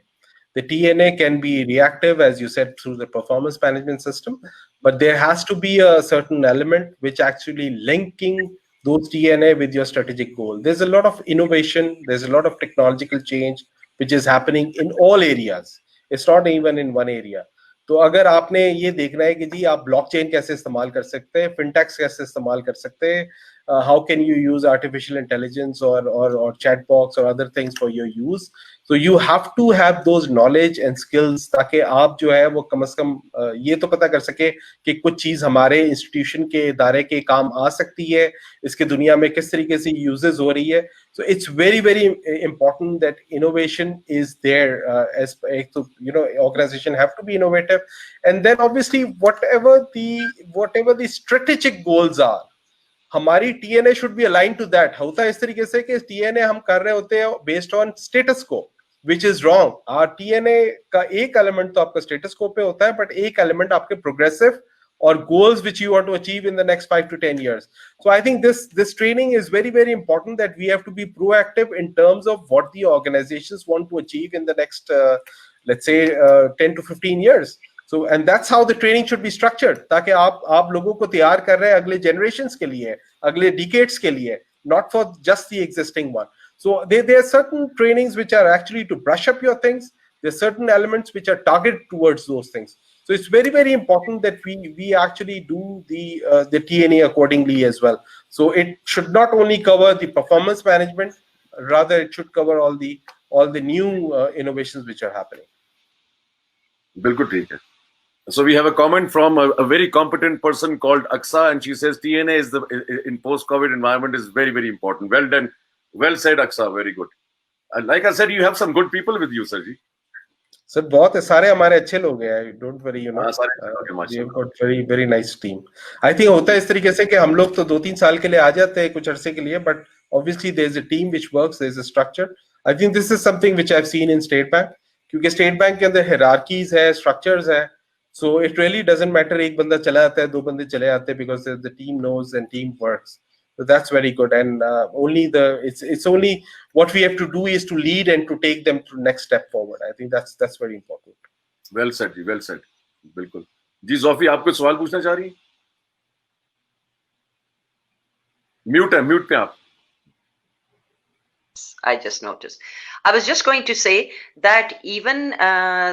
The TNA can be reactive, as you said, through the performance management system, but there has to be a certain element which actually linking those TNA with your strategic goal. There's a lot of innovation, there's a lot of technological change which is happening in all areas. It's not even in one area. तो अगर आपने ये देखना है कि जी आप blockchain कैसे इस्तेमाल कर सकते हैं, फिनटेक्स कैसे इस्तेमाल कर सकते हैं, how can you use artificial intelligence or chatbots or other things for your use. So you have to have those knowledge and skills ताकि आप जो है वो कम से कम ये तो पता कर सके कि कुछ चीज हमारे इंस्टीट्यूशन के इदारे के काम आ सकती है, इसके दुनिया में किस तरीके से यूजेस हो रही है. So it's very, very important that innovation is there. As you know, organization have to be innovative, and then obviously whatever the strategic goals are, हमारी TNA should be aligned to that. होता है इस तरीके से कि TNA हम कर रहे होते हैं based on status quo, which is wrong. Our TNA का एक element तो आपका status quo पे होता है, but एक element आपके progressive or goals which you want to achieve in the next 5 to 10 years. So I think this training is very, very important, that we have to be proactive in terms of what the organizations want to achieve in the next, let's say, 10 to 15 years. So, and that's how the training should be structured, ताकि आप लोगों को तैयार कर रहे हैं अगले generations के लिए, अगले decades के लिए, not for just the existing one. So there are certain trainings which are actually to brush up your things. There are certain elements which are targeted towards those things. So it's very, very important that we actually do the TNA accordingly as well. So it should not only cover the performance management, rather it should cover all the new innovations which are happening. बिल्कुल ठीक है. So we have a comment from a very competent person called Aksa, and she says TNA is in post-COVID environment is very, very important. Well done, well said, Aksa. Very good. And like I said, you have some good people with you, sir ji. Sir, बहुत सारे हमारे अच्छे लोग हैं. Don't worry, you know. We have got very, very nice team. I think होता है इस तरीके से कि हम लोग तो 2-3 साल के लिए आ जाते हैं कुछ अरसे के लिए, but obviously there is a team which works, there is a structure. I think this is something which I've seen in State Bank, क्योंकि State Bank के अंदर hierarchies है, structures है. So it really doesn't matter एक बंदा चला जाता है, 2 बंदे चले जाते हैं, because the team knows and team works. So that's very good, and it's only what we have to do is to lead and to take them to next step forward. I think that's very important. Well said, ji, well said. बिल्कुल. जी ज़ोफी, आप कोई सवाल पूछना चाह रही हैं? Mute पे आप. I just noticed. I was just going to say that even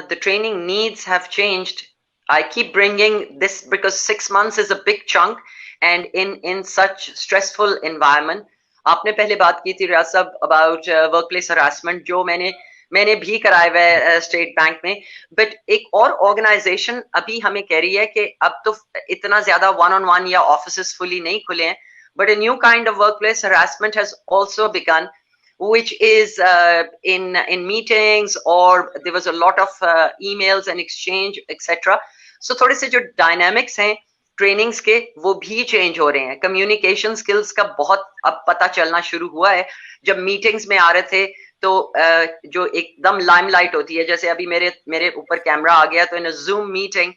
the training needs have changed. I keep bringing this because 6 months is a big chunk, and in such stressful environment. आपने पहले बात की थी रियाज साहब about workplace harassment, जो मैंने भी कराया हुआ है स्टेट बैंक में, बट एक और ऑर्गेनाइजेशन अभी हमें कह रही है कि अब तो इतना ज्यादा 1-on-1 या ऑफिसेस फुली नहीं खुले हैं, but a new kind of workplace harassment has also begun, which is in meetings, or there was a lot of emails and exchange, etc. So थोड़े से जो dynamics हैं ट्रेनिंग्स के वो भी चेंज हो रहे हैं. कम्युनिकेशन स्किल्स का बहुत अब पता चलना शुरू हुआ है. जब मीटिंग्स में आ रहे थे तो जो एकदम लाइमलाइट होती है, जैसे अभी मेरे ऊपर कैमरा आ गया, तो इन जूम मीटिंग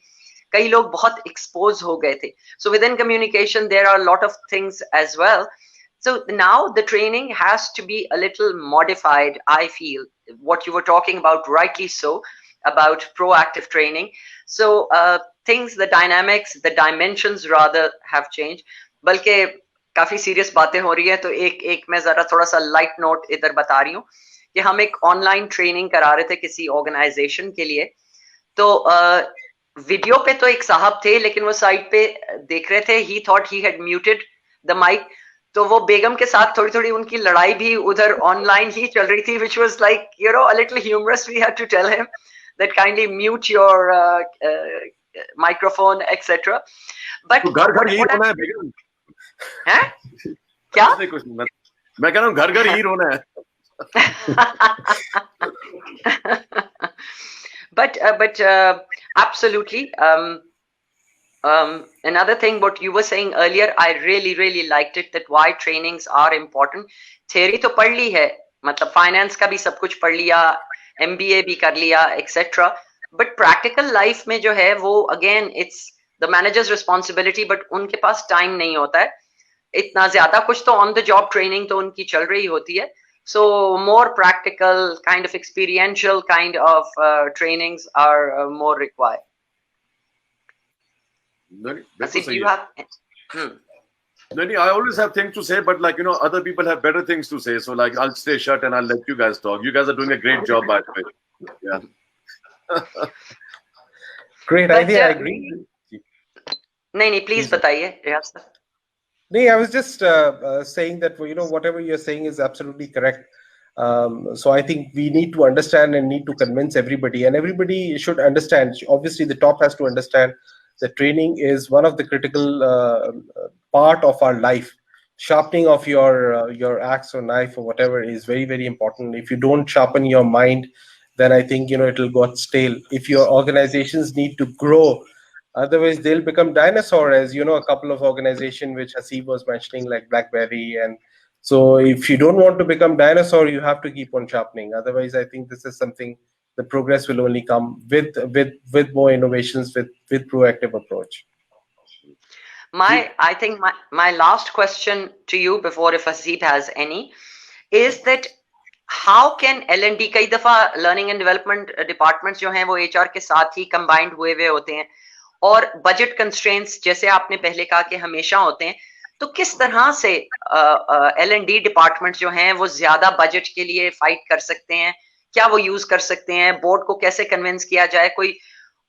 कई लोग बहुत एक्सपोज हो गए थे. So within communication there are lot of things as well. So now the training has to be a little modified, I feel, what you were talking about, rightly so, about proactive training. So things, the dynamics, the dimensions rather have changed. बल्कि काफी serious बातें हो रही है, तो एक मैं जरा थोड़ा सा लाइट नोट इधर बता रही हूँ कि हम एक ऑनलाइन ट्रेनिंग करा रहे थे किसी ऑर्गेनाइजेशन के लिए। तो वीडियो पे तो एक साहब थे, लेकिन वो साइड पे देख रहे थे, he thought he had muted the mic, तो वो बेगम के साथ थोड़ी थोड़ी उनकी लड़ाई भी उधर ऑनलाइन ही चल रही थी, which was like you know a little humorous. We had to tell him that kindly mute your microphone etcetera. But तो घर घर ही रोना है बेगम है क्या? कुछ मैं कह रहा हूँ घर घर ही रोना है। but absolutely. Another thing what you were saying earlier, I really liked it, that why trainings are important. Theory तो पढ़ ली है, मतलब finance का भी सब कुछ पढ़ लिया, MBA भी कर लिया, etc. But practical life में जो है वो again it's the manager's responsibility, but उनके पास time नहीं होता है इतना ज्यादा कुछ, तो on the job training तो उनकी चल रही होती है. So more practical kind of experiential kind of trainings are more required. Asif, do you have? I always have things to say, but like, you know, other people have better things to say. So like, I'll stay shut and I'll let you guys talk. You guys are doing a great job, by the way. Yeah. Great idea. I agree. नहीं, please बताइए, रियाज sir. No, I was just saying that, you know, whatever you're saying is absolutely correct. So I think we need to understand and need to convince everybody, and everybody should understand. Obviously, the top has to understand that training is one of the critical part of our life. Sharpening of your axe or knife or whatever is very important. If you don't sharpen your mind, then I think, you know, it will go stale. If your organizations need to grow, otherwise they'll become dinosaur, as you know, a couple of organizations which Hasib was mentioning, like BlackBerry. And so if you don't want to become dinosaur, you have to keep on sharpening. Otherwise, I think this is something, the progress will only come with more innovations, with proactive approach. I think my last question to you, before if Hasib has any, is that how can L&D, कई दफा learning and development departments जो हैं वो HR के साथ ही combined हुए होते हैं, और बजट कंस्ट्रेंट्स जैसे आपने पहले कहा कि हमेशा होते हैं, तो किस तरह से L&D डिपार्टमेंट जो हैं वो ज्यादा बजट के लिए फाइट कर सकते हैं, क्या वो यूज कर सकते हैं, बोर्ड को कैसे कन्विंस किया जाए, कोई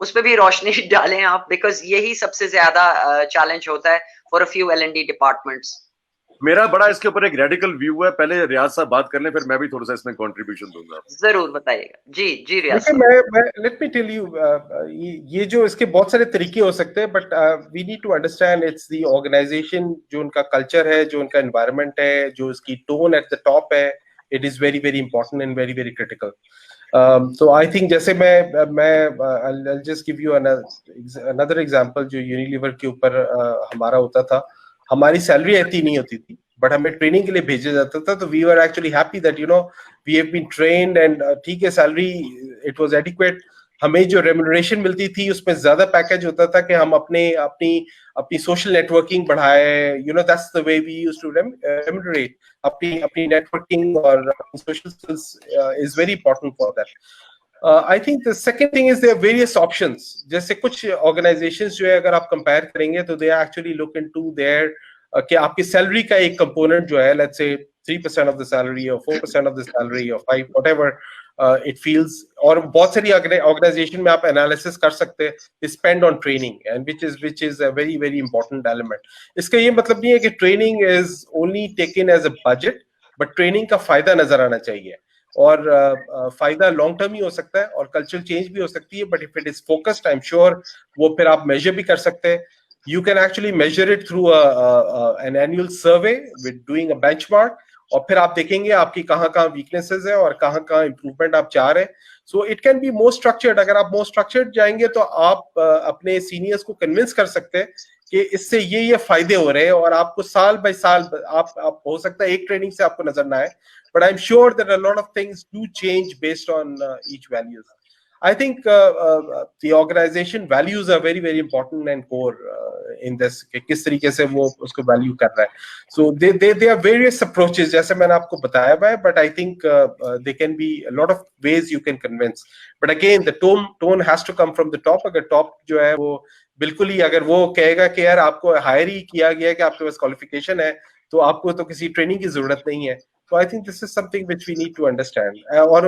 उस पर भी रोशनी डालें आप, बिकॉज यही सबसे ज्यादा चैलेंज होता है for a few L&D departments. मेरा बड़ा इसके ऊपर एक रेडिकल व्यू है, पहले रियाज साहब बात कर लें, फिर मैं भी थोड़ा सा इसमें कंट्रीब्यूशन दूंगा. जरूर बताइएगा. जी रियाज. मैं लेट मी टेल यू, ये जो इसके बहुत सारे तरीके हो सकते हैं, but we need to understand it's the organization, जो उनका कल्चर है, जो उनका एनवायरनमेंट है, जो उसकी टोन एट द टॉप है. It is very important and very critical. So I think जैसे मैं I'll just give you another example, जो यूनिलीवर के ऊपर हमारा होता था. हमारी सैलरी इतनी नहीं होती थी, बट हमें ट्रेनिंग के लिए भेजा जाता था, तो we were actually happy that, you know, we have been trained and ठीक है, सैलरी इट वाज एडिक्वेट. हमें जो रेम्यूनरेशन मिलती थी उसमें ज्यादा पैकेज होता था कि हम अपनी सोशल नेटवर्किंग बढ़ाए. You know, that's the way we used to remunerate. अपनी नेटवर्किंग और social skills is very important for that. I think the second thing is there are various options. जैसे कुछ organizations जो है, अगर आप compare करेंगे, तो they actually look into their कि आपकी सैलरी का एक कंपोनेंट जो है, let's say 3% of the salary or 4% of the salary or 5, whatever it feels. और बहुत सारी organization में आप analysis कर सकते हैं, spend on training, and which is a very important element. इसका ये मतलब नहीं है कि training is only taken as a budget, but training का फायदा नजर आना चाहिए. और फायदा लॉन्ग टर्म ही हो सकता है और कल्चरल चेंज भी हो सकती है, but if it is focused, I am sure वो फिर आप मेजर भी कर सकते हैं. You can actually measure it through an annual survey with doing a benchmark, और फिर आप देखेंगे आपकी कहाँ वीकनेसेस है और कहाँ इंप्रूवमेंट आप चाह रहे हैं. So it can be more structured. अगर आप मोर स्ट्रक्चर्ड जाएंगे तो आप अपने सीनियर्स को कन्विंस कर सकते हैं कि इससे ये फायदे हो रहे हैं, और आपको साल बाय साल आप हो सकता है एक ट्रेनिंग से आपको नजर ना आए, but I'm sure that a lot of things do change based on each values. I think the organization values are very important and core in this. किस तरीके से वो उसको value कर रहा है. So there are various approaches, जैसे मैंने आपको बताया है, but I think there can be a lot of ways you can convince. But again, the tone has to come from the top. अगर top जो है वो बिल्कुल ही, अगर वो कहेगा कि यार आपको हायर ही किया गया है कि आपके पास क्वालिफिकेशन है, तो आपको तो किसी ट्रेनिंग की जरूरत नहीं है. So I think this is something which we need to understand. और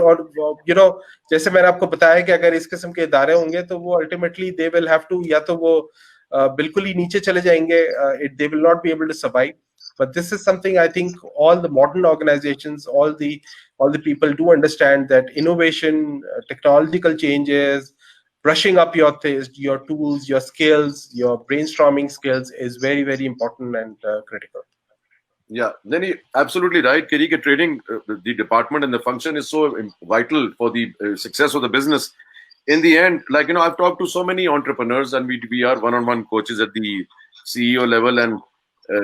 you know, जैसे मैंने आपको बताया कि अगर इस किस्म के इदारे होंगे तो वो ultimately they will have to, या तो वो बिल्कुल ही नीचे चले जाएंगे, they will not be able to survive. But this is something I think all the modern organizations, all the people do understand that innovation, technological changes, brushing up your tools, your skills, your brainstorming skills is very, very important and critical. Yeah, then he absolutely right. Kerry, training, the department and the function is so vital for the success of the business. In the end, like, you know, I've talked to so many entrepreneurs, and we are one-on-one coaches at the CEO level, and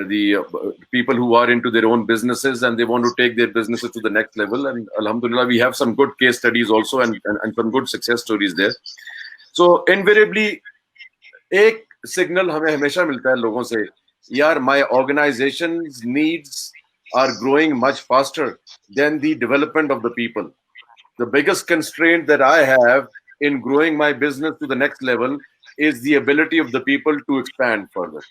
the people who are into their own businesses and they want to take their businesses to the next level. And alhamdulillah, we have some good case studies also and some good success stories there. So invariably, एक signal हमें हमेशा मिलता है लोगों से, यार, my organization's needs are growing much faster than the development of the people. The biggest constraint that I have in growing my business to the next level is the ability of the people to expand further.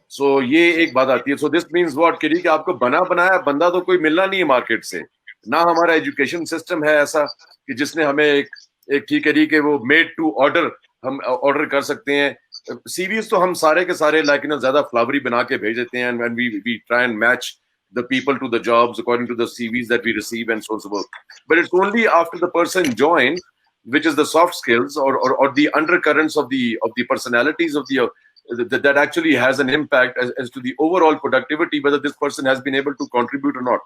So ये एक बात आती है. So this means what, कि आपको बना बनाया बंदा तो कोई मिलना नहीं है मार्केट से. ना हमारा एजुकेशन सिस्टम है ऐसा कि जिसने हमें एक ठीक है कि वो मेड टू ऑर्डर हम ऑर्डर कर सकते हैं. सीवीज तो हम सारे के सारे लाइक ना ज्यादा फ्लावरी बना के भेज देते हैं and we try and match the people to the jobs according to the CVs that we receive and so on and so forth. But it's only after the person joins, which is the soft skills or the undercurrents of the personalities of that actually has an impact as to the overall productivity, whether this person has been able to contribute or not.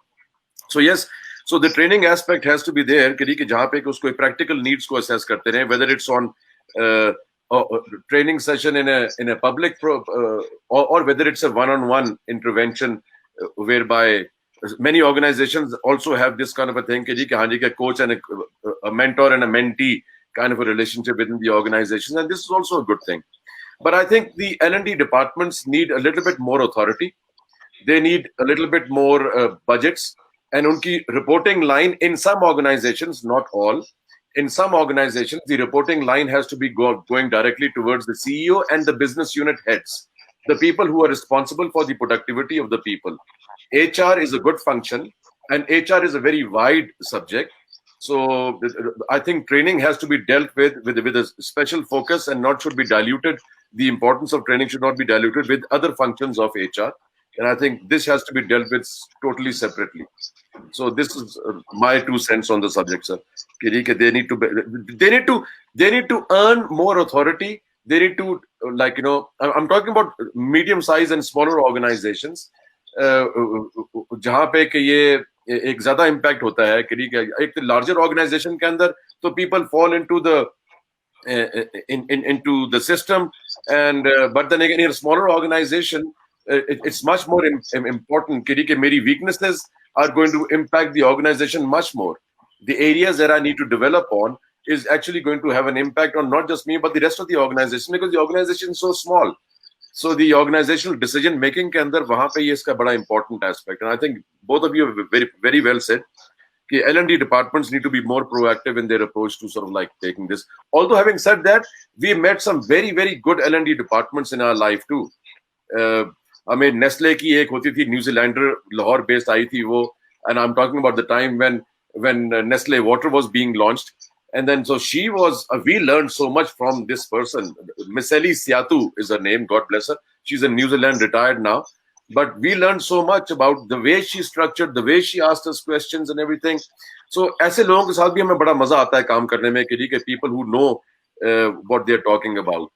So yes, so the training aspect has to be there, कि जहाँ पे उसको practical needs को assess करते रहे, whether it's on training session in a public or whether it's a one-on-one intervention whereby many organizations also have this kind of a thing, कि a coach and a mentor and a mentee kind of a relationship within the organization, and this is also a good thing. But I think the L&D departments need a little bit more authority. They need a little bit more budgets, and unki reporting line in some organizations, not all, in some organizations, the reporting line has to be going directly towards the CEO and the business unit heads, the people who are responsible for the productivity of the people. HR is a good function, and HR is a very wide subject. So I think training has to be dealt with a special focus and not should be diluted. The importance of training should not be diluted with other functions of HR. And I think this has to be dealt with totally separately. So this is my 2 cents on the subject, sir. They need to earn more authority. They need to, like, you know, I'm talking about medium size and smaller organizations, जहाँ पे कि ये एक ज्यादा impact होता है कि एक larger organization के अंदर तो people fall into the system, and but then again in a smaller organization it's much more important कि मेरी weaknesses are going to impact the organization much more. The areas that I need to develop on is actually going to have an impact on not just me but the rest of the organization, because the organization is so small. So the organizational decision making के अंदर वहाँ पे ये इसका बड़ा important aspect, and I think both of you have very very well said कि L&D departments need to be more proactive in their approach to sort of like taking this. Although having said that, we met some very very good L&D departments in our life too. हमें Nestle की एक होती थी, New Zealander, Lahore based आई थी वो, and I'm talking about the time when Nestle water was being launched. And then, so she was, we learned so much from this person. Miss Ellie Siatu is her name, God bless her. She's in New Zealand, retired now. But we learned so much about the way she structured, the way she asked us questions and everything. So, ऐसे लोगों के साथ भी हमें बड़ा मजा आता है काम करने में, कि people who know what they're talking about.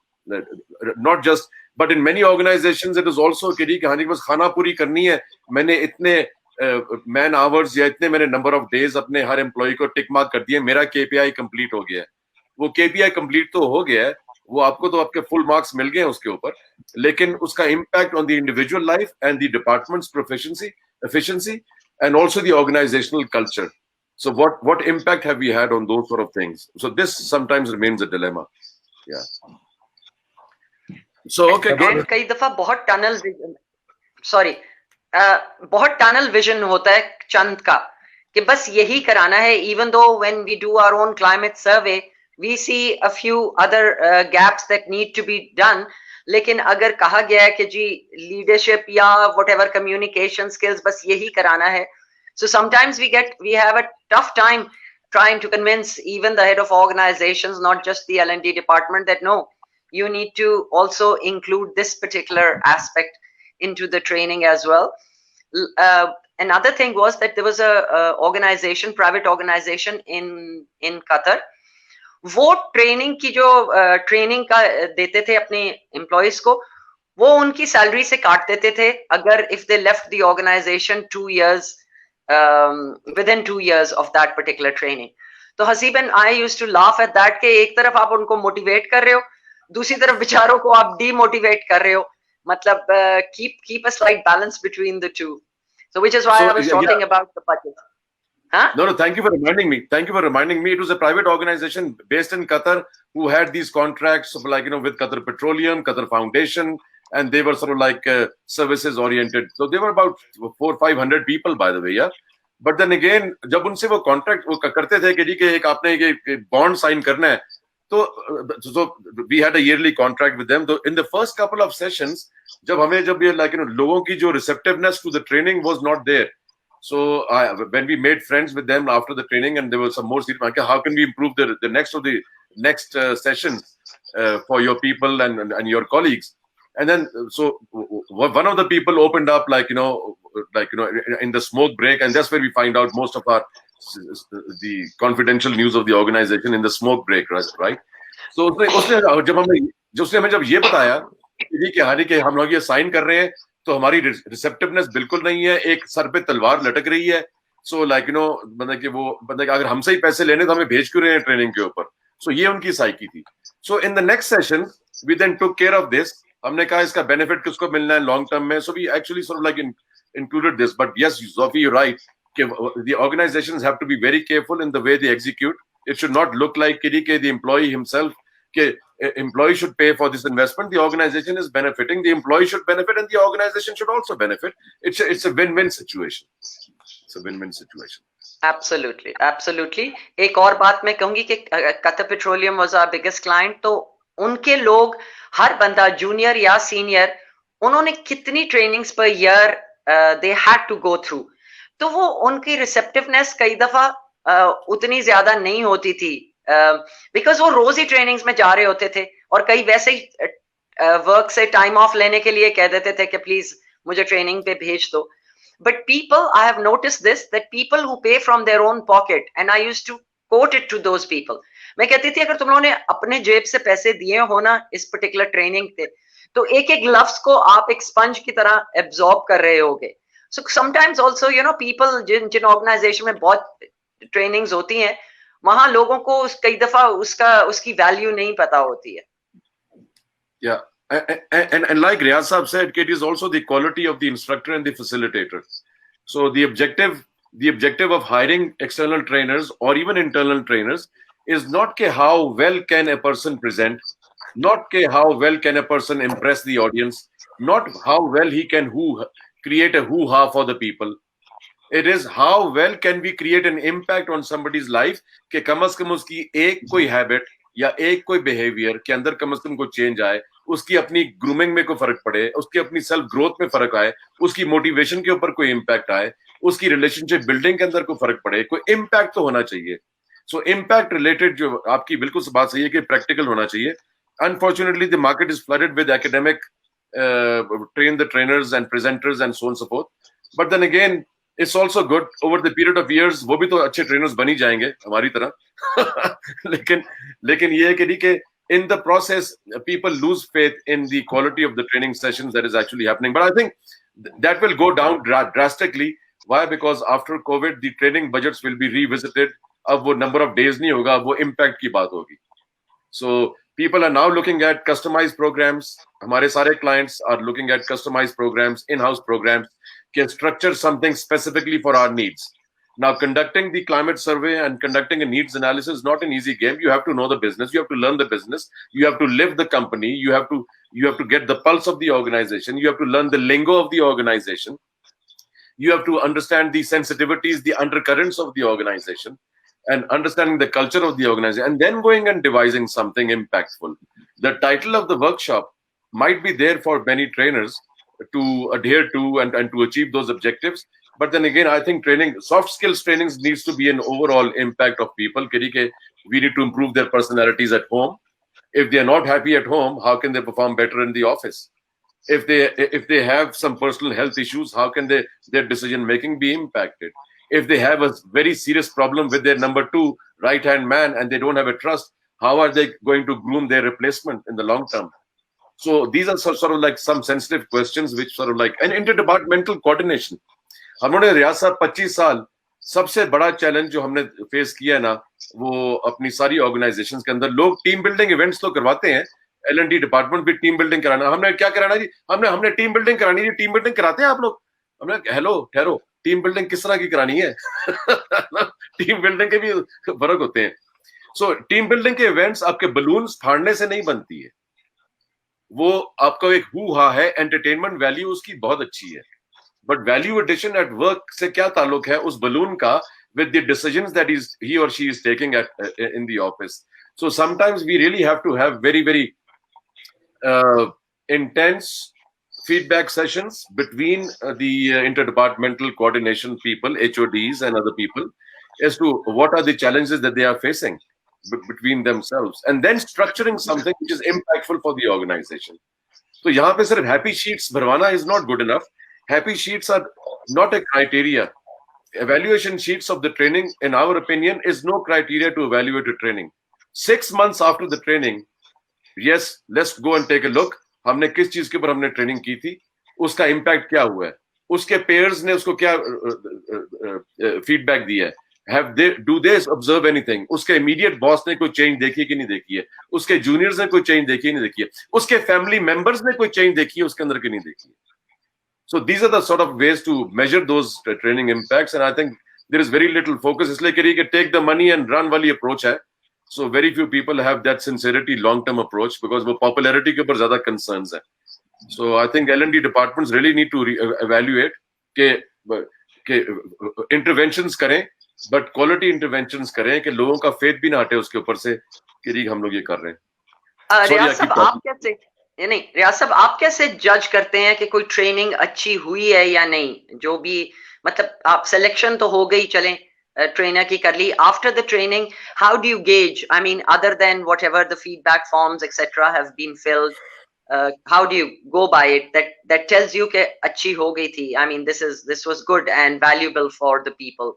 Not just, but in many organizations, it is also कि हाँ जी बस खाना पूरी करनी है. मैंने इतने मैन आवर्स या इतने मैंने नंबर ऑफ डेज अपने हर एम्प्लॉय को टिक मार्क कर दिए, मेरा केपीआई कंप्लीट हो गया है. वो केपीआई कंप्लीट तो हो गया है, वो आपको तो आपके फुल मार्क्स मिल गए हैं उसके ऊपर, लेकिन उसका impact on the individual life and the departments proficiency efficiency and also the organizational culture. So what impact have we had on those sort of things? So this sometimes remains a dilemma. Yeah. So okay. And कई दफा बहुत tunnel बहुत tunnel vision होता है चंद का कि बस यही कराना है. Even though when we do our own climate survey, we see a few other gaps that need to be done. लेकिन अगर कहा गया है कि जी लीडरशिप या व्हाटएवर कम्युनिकेशन स्किल्स बस यही कराना है, so sometimes we have a tough time trying to convince even the head of organizations, not just the L&D department, that no, you need to also include this particular aspect into the training as well. Another thing was that there was a organization, private organization in Qatar. वो training की जो training का देते थे अपने employees को, वो उनकी सैलरी से काट देते थे अगर if they left the organization 2 years within 2 years of that particular training. तो Haseeb and I used to laugh at that के एक तरफ आप उनको मोटिवेट कर रहे हो, दूसरी तरफ बेचारों को आप डीमोटिवेट कर रहे हो, मतलब keep a slight balance between the two. So which is why I was talking about the budget. Huh? No, thank you for reminding me. Thank you for reminding me. It was a private organization based in Qatar who had these contracts of like, with Qatar Petroleum, Qatar Foundation, and they were sort of like services oriented. So they were about 400-500 people, by the way, yeah. But then again, जब उनसे वो contract वो करते थे कि जी कि एक आपने एक bond sign करना है, so we had a yearly contract with them. So in the first couple of sessions, जब ये like लोगों की जो receptiveness to the training was not there. So when we made friends with them after the training, and there was some more serious, how can we improve the next sessions for your people and your colleagues? And then so one of the people opened up like in the smoke break, and that's where we find out most of the confidential news of the organization in the smoke break, right? So उसने हमें जब ये बताया कि हम लोग ये sign कर रहे हैं तो हमारी रिसेप्टिवनेस बिल्कुल नहीं है, एक सर पे तलवार लटक रही है. सो लाइक मतलब कि वो मतलब अगर हमसे ही पैसे लेने तो हमें भेज क्यों रहे हैं ट्रेनिंग के ऊपर. सो ये उनकी साइकी थी. So in the next session we then took care of this. हमने कहा इसका बेनिफिट किसको मिलना है लॉन्ग टर्म में. So we actually sort of like included this. But yes, Zofi, you're right. The organizations have to be very careful in the way they execute. It should not look like the employee himself. Employee should pay for this investment. The organization is benefiting. The employee should benefit, and the organization should also benefit. It's a win-win situation. It's a win-win situation. Absolutely, absolutely. एक और बात मैं कहूंगी कि Qatar Petroleum was our biggest client. तो उनके लोग हर बंदा जूनियर या सीनियर उन्होंने कितनी trainings per year they had to go through. तो वो उनकी रिसेप्टिवनेस कई दफा उतनी ज्यादा नहीं होती थी बिकॉज वो रोज ही ट्रेनिंग्स में जा रहे होते थे और कई वैसे ही वर्क से टाइम ऑफ लेने के लिए कह देते थे कि प्लीज मुझे ट्रेनिंग पे भेज दो. But people, I have noticed this, that people who pay from their own pocket, and I used to quote it to those people. मैं कहती थी अगर तुम लोगों ने अपने जेब से पैसे दिए हो ना इस पर्टिकुलर ट्रेनिंग पे, तो एक एक लफ्ज को आप एक स्पंज की तरह एब्जॉर्ब कर रहे होगे. सो समटाइम्स आल्सो पीपल जिन ऑर्गेनाइजेशन में बहुत ट्रेनिंग्स होती हैं वहां लोगों को कई दफा उसकी वैल्यू नहीं पता होती है. Yeah, and like Riyaz Saab said, it is also the quality of the instructor and the facilitator. So the objective of hiring external trainers or even internal trainers is not how well can a person present, not how well can a person impress the audience, not how well he can create a hoo-ha for the people. It is how well can we create an impact on somebody's life कि कम से कम उसकी एक कोई habit या एक कोई behaviour के अंदर कम से कम कोई चेंज आए, उसकी अपनी ग्रूमिंग में कोई फर्क पड़े, उसकी अपनी सेल्फ ग्रोथ में फर्क आए, उसकी मोटिवेशन के ऊपर कोई इम्पैक्ट आए, उसकी रिलेशनशिप बिल्डिंग के अंदर कोई फर्क पड़े, कोई इम्पैक्ट तो होना चाहिए. सो इम्पैक्ट रिलेटेड जो आपकी बिल्कुल बात सही है कि प्रैक्टिकल होना चाहिए. Unfortunately, the market is flooded with academic train the trainers and presenters and so on and so forth. But then again, it's also good over the period of years. वो भी तो अच्छे trainers बनी जाएंगे हमारी तरह. लेकिन ये है कि in the process, people lose faith in the quality of the training sessions that is actually happening. But I think that will go down drastically. Why? Because after COVID, the training budgets will be revisited. अब वो number of days नहीं होगा, वो impact की बात होगी. So people are now looking at customized programs. हमारे सारे clients are looking at customized programs, in-house programs, can structure something specifically for our needs. Now, conducting the climate survey and conducting a needs analysis is not an easy game. You have to know the business. You have to learn the business. You have to live the company. You have to get the pulse of the organization. You have to learn the lingo of the organization. You have to understand the sensitivities, the undercurrents of the organization, and understanding the culture of the organization, and then going and devising something impactful. The title of the workshop might be there for many trainers to adhere to and to achieve those objectives. But then again, I think soft skills training needs to be an overall impact of people. We need to improve their personalities at home. If they are not happy at home, how can they perform better in the office? If they have some personal health issues, how can their decision making be impacted? If they have a very serious problem with their number 2 right hand man and they don't have a trust, how are they going to groom their replacement in the long term? So these are sort of like some sensitive questions which sort of like an interdepartmental coordination. हमने रियाज साहब 25 साल सबसे बड़ा challenge जो हमने face किया है ना, वो अपनी सारी ऑर्गेनाइजेशंस के अंदर लोग टीम बिल्डिंग इवेंट्स तो करवाते हैं, L&D डिपार्टमेंट भी टीम बिल्डिंग कराना, हमने क्या कराना जी, हमने टीम बिल्डिंग करानी है, टीम बिल्डिंग कराते हैं आप लोग? हमने हेलो ठहरो, टीम बिल्डिंग किस तरह की करानी है? टीम बिल्डिंग के भी फर्क होते हैं. सो टीम बिल्डिंग के इवेंट्स आपके बलून्स फाड़ने से नहीं बनती है, वो आपका एक हुआ है, एंटरटेनमेंट वैल्यू उसकी बहुत अच्छी है, but value addition at work से क्या ताल्लुक है उस बलून का with the decisions that he or she is taking in the office. So sometimes we really have to have very, very intense feedback sessions between the interdepartmental coordination people, HODs and other people, as to what are the challenges that they are facing between themselves, and then structuring something which is impactful for the organization. So यहाँ पे सिर्फ happy sheets भरवाना is not good enough. Happy sheets are not a criteria. Evaluation sheets of the training, in our opinion, is no criteria to evaluate a training. 6 months after the training, yes, let's go and take a look. हमने किस चीज के ऊपर हमने training की थी, उसका impact क्या हुआ है, उसके पेयर्स ने उसको क्या फीडबैक दिया है, do they observe anything, उसके इमीडिएट बॉस ने कोई चेंज देखी कि नहीं देखी है, उसके जूनियर्स ने कोई चेंज देखी नहीं देखी है, उसके फैमिली मेंबर्स ने कोई चेंज देखी है उसके अंदर कि नहीं देखी है. So these are the sort of ways to measure those training impacts, and I think there is very little focus. इसलिए कि take the money and run वाली approach है. So very few people have that sincerity long-term approach because वो popularity के ऊपर ज़्यादा concerns है. So I think L&D departments really need to evaluate के interventions करें, but quality interventions करें कि लोगों का faith भी ना हटे उसके ऊपर से कि हम लोग ये कर रहे हैं. रियाज साहब आप कैसे नहीं रियाज साहब आप कैसे जज करते हैं कि कोई ट्रेनिंग अच्छी हुई है या नहीं? जो भी मतलब आप सिलेक्शन तो हो गई, चलें ट्रेनर की कर ली, after the training how do you gauge, I mean other than whatever the feedback forms etcetera have been filled, how do you go by it that tells you कि अच्छी हो गई थी, I mean this was good and valuable for the people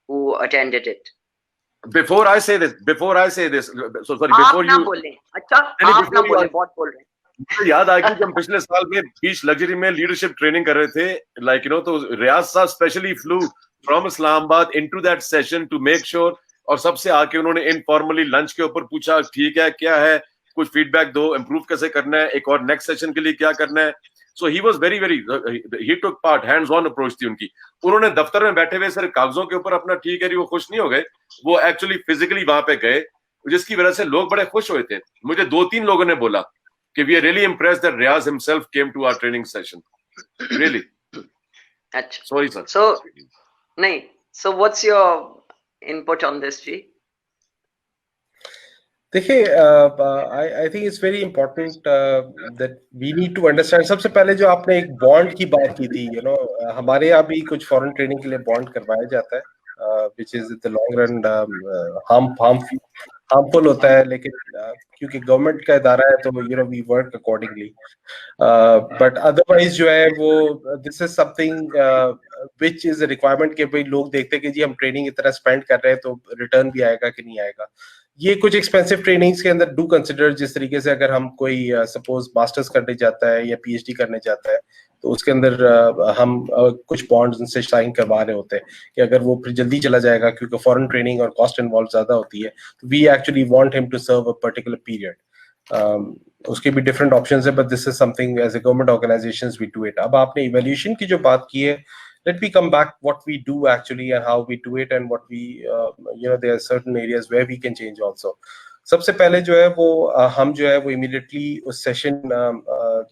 who attended it? Before I say this, so sorry, before you बोलें, अच्छा आप ना बोलें, बहुत बोल रहे हैं. मुझे याद आया कि हम पिछले साल में बीच लग्जरी में लीडरशिप ट्रेनिंग कर रहे थे, लाइक यू नो, तो रियाज साहब specially flew from Islamabad into that session to make sure, और सबसे आके उन्होंने इनफॉर्मली लंच के ऊपर पूछा ठीक है क्या है, कुछ फीडबैक दो, इम्प्रूव कैसे करना है, एक और नेक्स्ट सेशन के लिए क्या करना है. So he was very he took part, hands on approach थी उनकी. उन्होंने दफ्तर में बैठे हुए सिर्फ कागजों के ऊपर अपना ठीक है वो खुश नहीं हो गए, वो एक्चुअली फिजिकली वहां पे गए, जिसकी वजह से लोग बड़े खुश हुए थे. मुझे 2-3 लोगों ने बोला कि we are really impressed that Riaz himself came to our training session. Really. अच्छा. Sorry, sir. So, नहीं. So, what's your input on this, जी? देखिए, I think it's very important that we need to understand. सबसे पहले जो आपने एक bond की बात की थी, you know, हमारे यहाँ भी कुछ फॉरेन ट्रेनिंग के लिए बॉन्ड करवाया जाता है, which is in the long run harmful होता है, लेकिन क्योंकि गवर्नमेंट का इदारा है तो you know we work accordingly. But otherwise जो है वो this is something which is a requirement कि भाई लोग देखते हैं कि जी हम ट्रेनिंग इतना स्पेंड कर रहे हैं तो रिटर्न भी आएगा कि नहीं आएगा. ये कुछ एक्सपेंसिव ट्रेनिंग्स के अंदर डू कंसिडर, जिस तरीके से अगर हम कोई सपोज मास्टर्स करने जाता है या PhD करने जाता है तो उसके अंदर हम कुछ बॉन्ड्स उनसे साइन करवा रहे होते हैं कि अगर वो फिर जल्दी चला जाएगा क्योंकि फॉरेन ट्रेनिंग और कॉस्ट इन्वॉल्व ज्यादा होती है, तो we actually want him to serve a particular period. उसके भी डिफरेंट ऑप्शंस है, but this is something as a government organizations we do it. अब आपने इवैल्यूएशन की जो बात की है, let me come back what we do actually and how we do it and what we you know there are certain areas where we can change also. सबसे पहले जो है वो हम जो है वो इमीडिएटली उस सेशन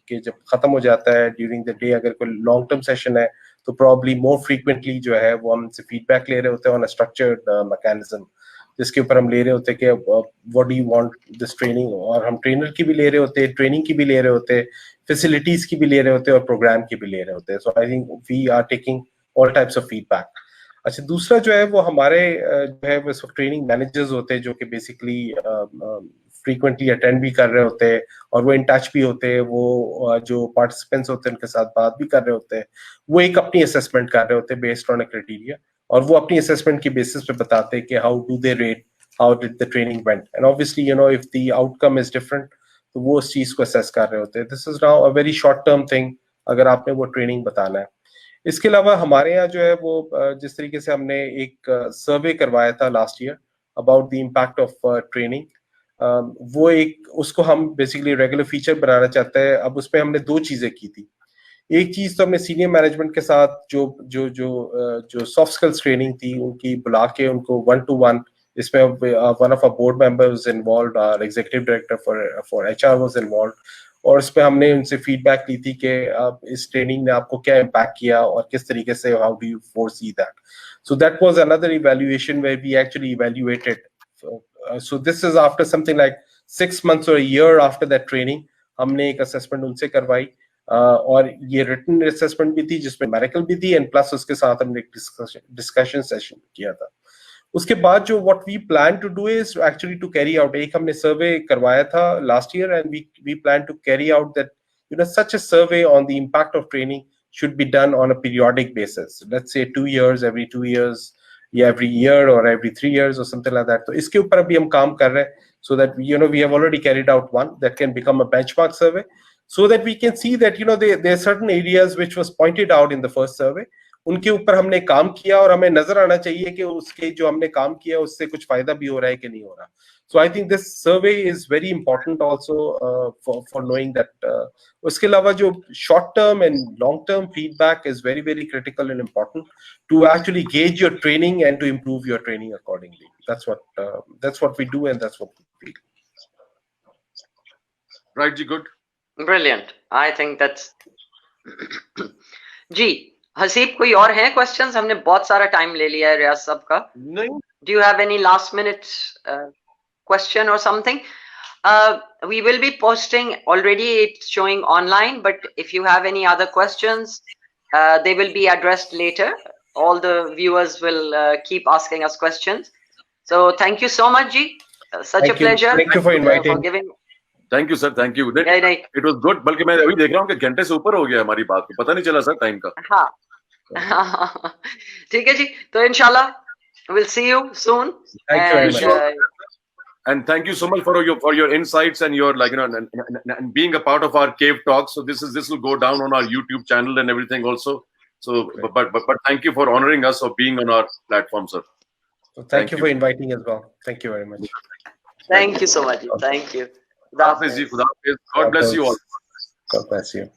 के जब खत्म हो जाता है ड्यूरिंग द डे, अगर कोई लॉन्ग टर्म सेशन है तो प्रॉब्ली मोर फ्रीक्वेंटली जो है वो हमसे फीडबैक ले रहे होते हैं ऑन अ स्ट्रक्चर्ड मैकेनिज्म. जिसके ऊपर हम ले रहे होते कि what do you want this training, और हम ट्रेनर की भी ले रहे होते, ट्रेनिंग की भी ले रहे होते, फैसिलिटीज की भी ले रहे होते और प्रोग्राम की भी ले रहे होते. So I think we are taking all types of feedback. अच्छा, दूसरा जो है वो हमारे जो है वो ट्रेनिंग मैनेजर्स होते हैं जो कि बेसिकली फ्रीक्वेंटली अटेंड भी कर रहे होते हैं और वो इन टच भी होते हैं, वो जो पार्टिसिपेंट्स होते हैं उनके साथ बात भी कर रहे होते हैं. वो एक अपनी असेसमेंट कर रहे होते हैं बेस्ड ऑन अ क्राइटेरिया, और वो अपनी असेसमेंट की बेसिस पे बताते हैं कि how do they rate, how did the training went, and obviously you know if the outcome is different तो वो उस चीज को असेस कर रहे होते हैं. This is now a very short term thing अगर आपने वो ट्रेनिंग बताना है. इसके अलावा हमारे यहाँ जो है वो जिस तरीके से हमने एक सर्वे करवाया था last year about the impact of training, वो एक उसको हम बेसिकली रेगुलर फीचर बनाना चाहते हैं. अब उसमें हमने दो चीजें की थी. एक चीज तो हमने सीनियर मैनेजमेंट के साथ जो सॉफ्ट स्किल्स ट्रेनिंग थी उनकी बुला के उनको 1-to-1, इसमें one of our board member was involved, our executive director for HR was involved, और इस पे हमने उनसे फीडबैक ली थी कि आप इस ट्रेनिंग ने आपको क्या इम्पैक्ट किया और किस तरीके से, how do you foresee that. So that was another evaluation where we actually evaluated. So this is after something like 6 months और a year after that training हमने एक असेसमेंट उनसे करवाई, और ये रिटन असेसमेंट भी थी जिसमें मेडिकल भी थी, एंड प्लस उसके साथ हमने एक डिस्कशन सेशन किया था. उसके बाद जो what we plan to do is actually to carry out, एक हमने सर्वे करवाया था last year and we plan to carry out that you know such a survey on the impact of training should be done on a periodic basis, let's say 2 years, every 2 years, yeah, every year or every 3 years or something like that. तो इसके ऊपर अभी हम काम कर रहे हैं, so that you know we have already carried out one that can become a benchmark survey, so that we can see that you know there are certain areas which was pointed out in the first survey, उनके ऊपर हमने काम किया और हमें नजर आना चाहिए कि उसके जो हमने काम किया उससे कुछ फायदा भी हो रहा है कि नहीं हो रहा. So I think this survey is very important also for knowing that. उसके अलावा जो short term and long term feedback is very very critical and important to actually gauge your training and to improve your training accordingly. That's what we do and that's what we feel. Right, Ji, good. Brilliant. I think that's जी हसीब, कोई और है questions? हमने बहुत सारा time ले लिया है रियाज साहब का. नहीं. Do you have any last minute question or something? We will be posting, already it's showing online, but if you have any other questions, they will be addressed later. All the viewers will keep asking us questions. So thank you so much, Ji. Such a pleasure. Thank you for inviting. For giving. Thank you, sir. Thank you. नहीं. It was good. बल्कि मैं अभी देख रहा हूँ कि घंटे से ऊपर हो गया हमारी बात को, पता नहीं चला सर टाइम का. हाँ. ठीक है जी. तो इंशाल्लाह we'll see you soon. Thank you very much. And thank you so much for your insights and your and being a part of our cave talk. So this will go down on our YouTube channel and everything also. So but thank you for honoring us of being on our platform, sir. So thank you for inviting as well. Thank you very much. Thank you so much. Thank you. God bless you all. God bless you.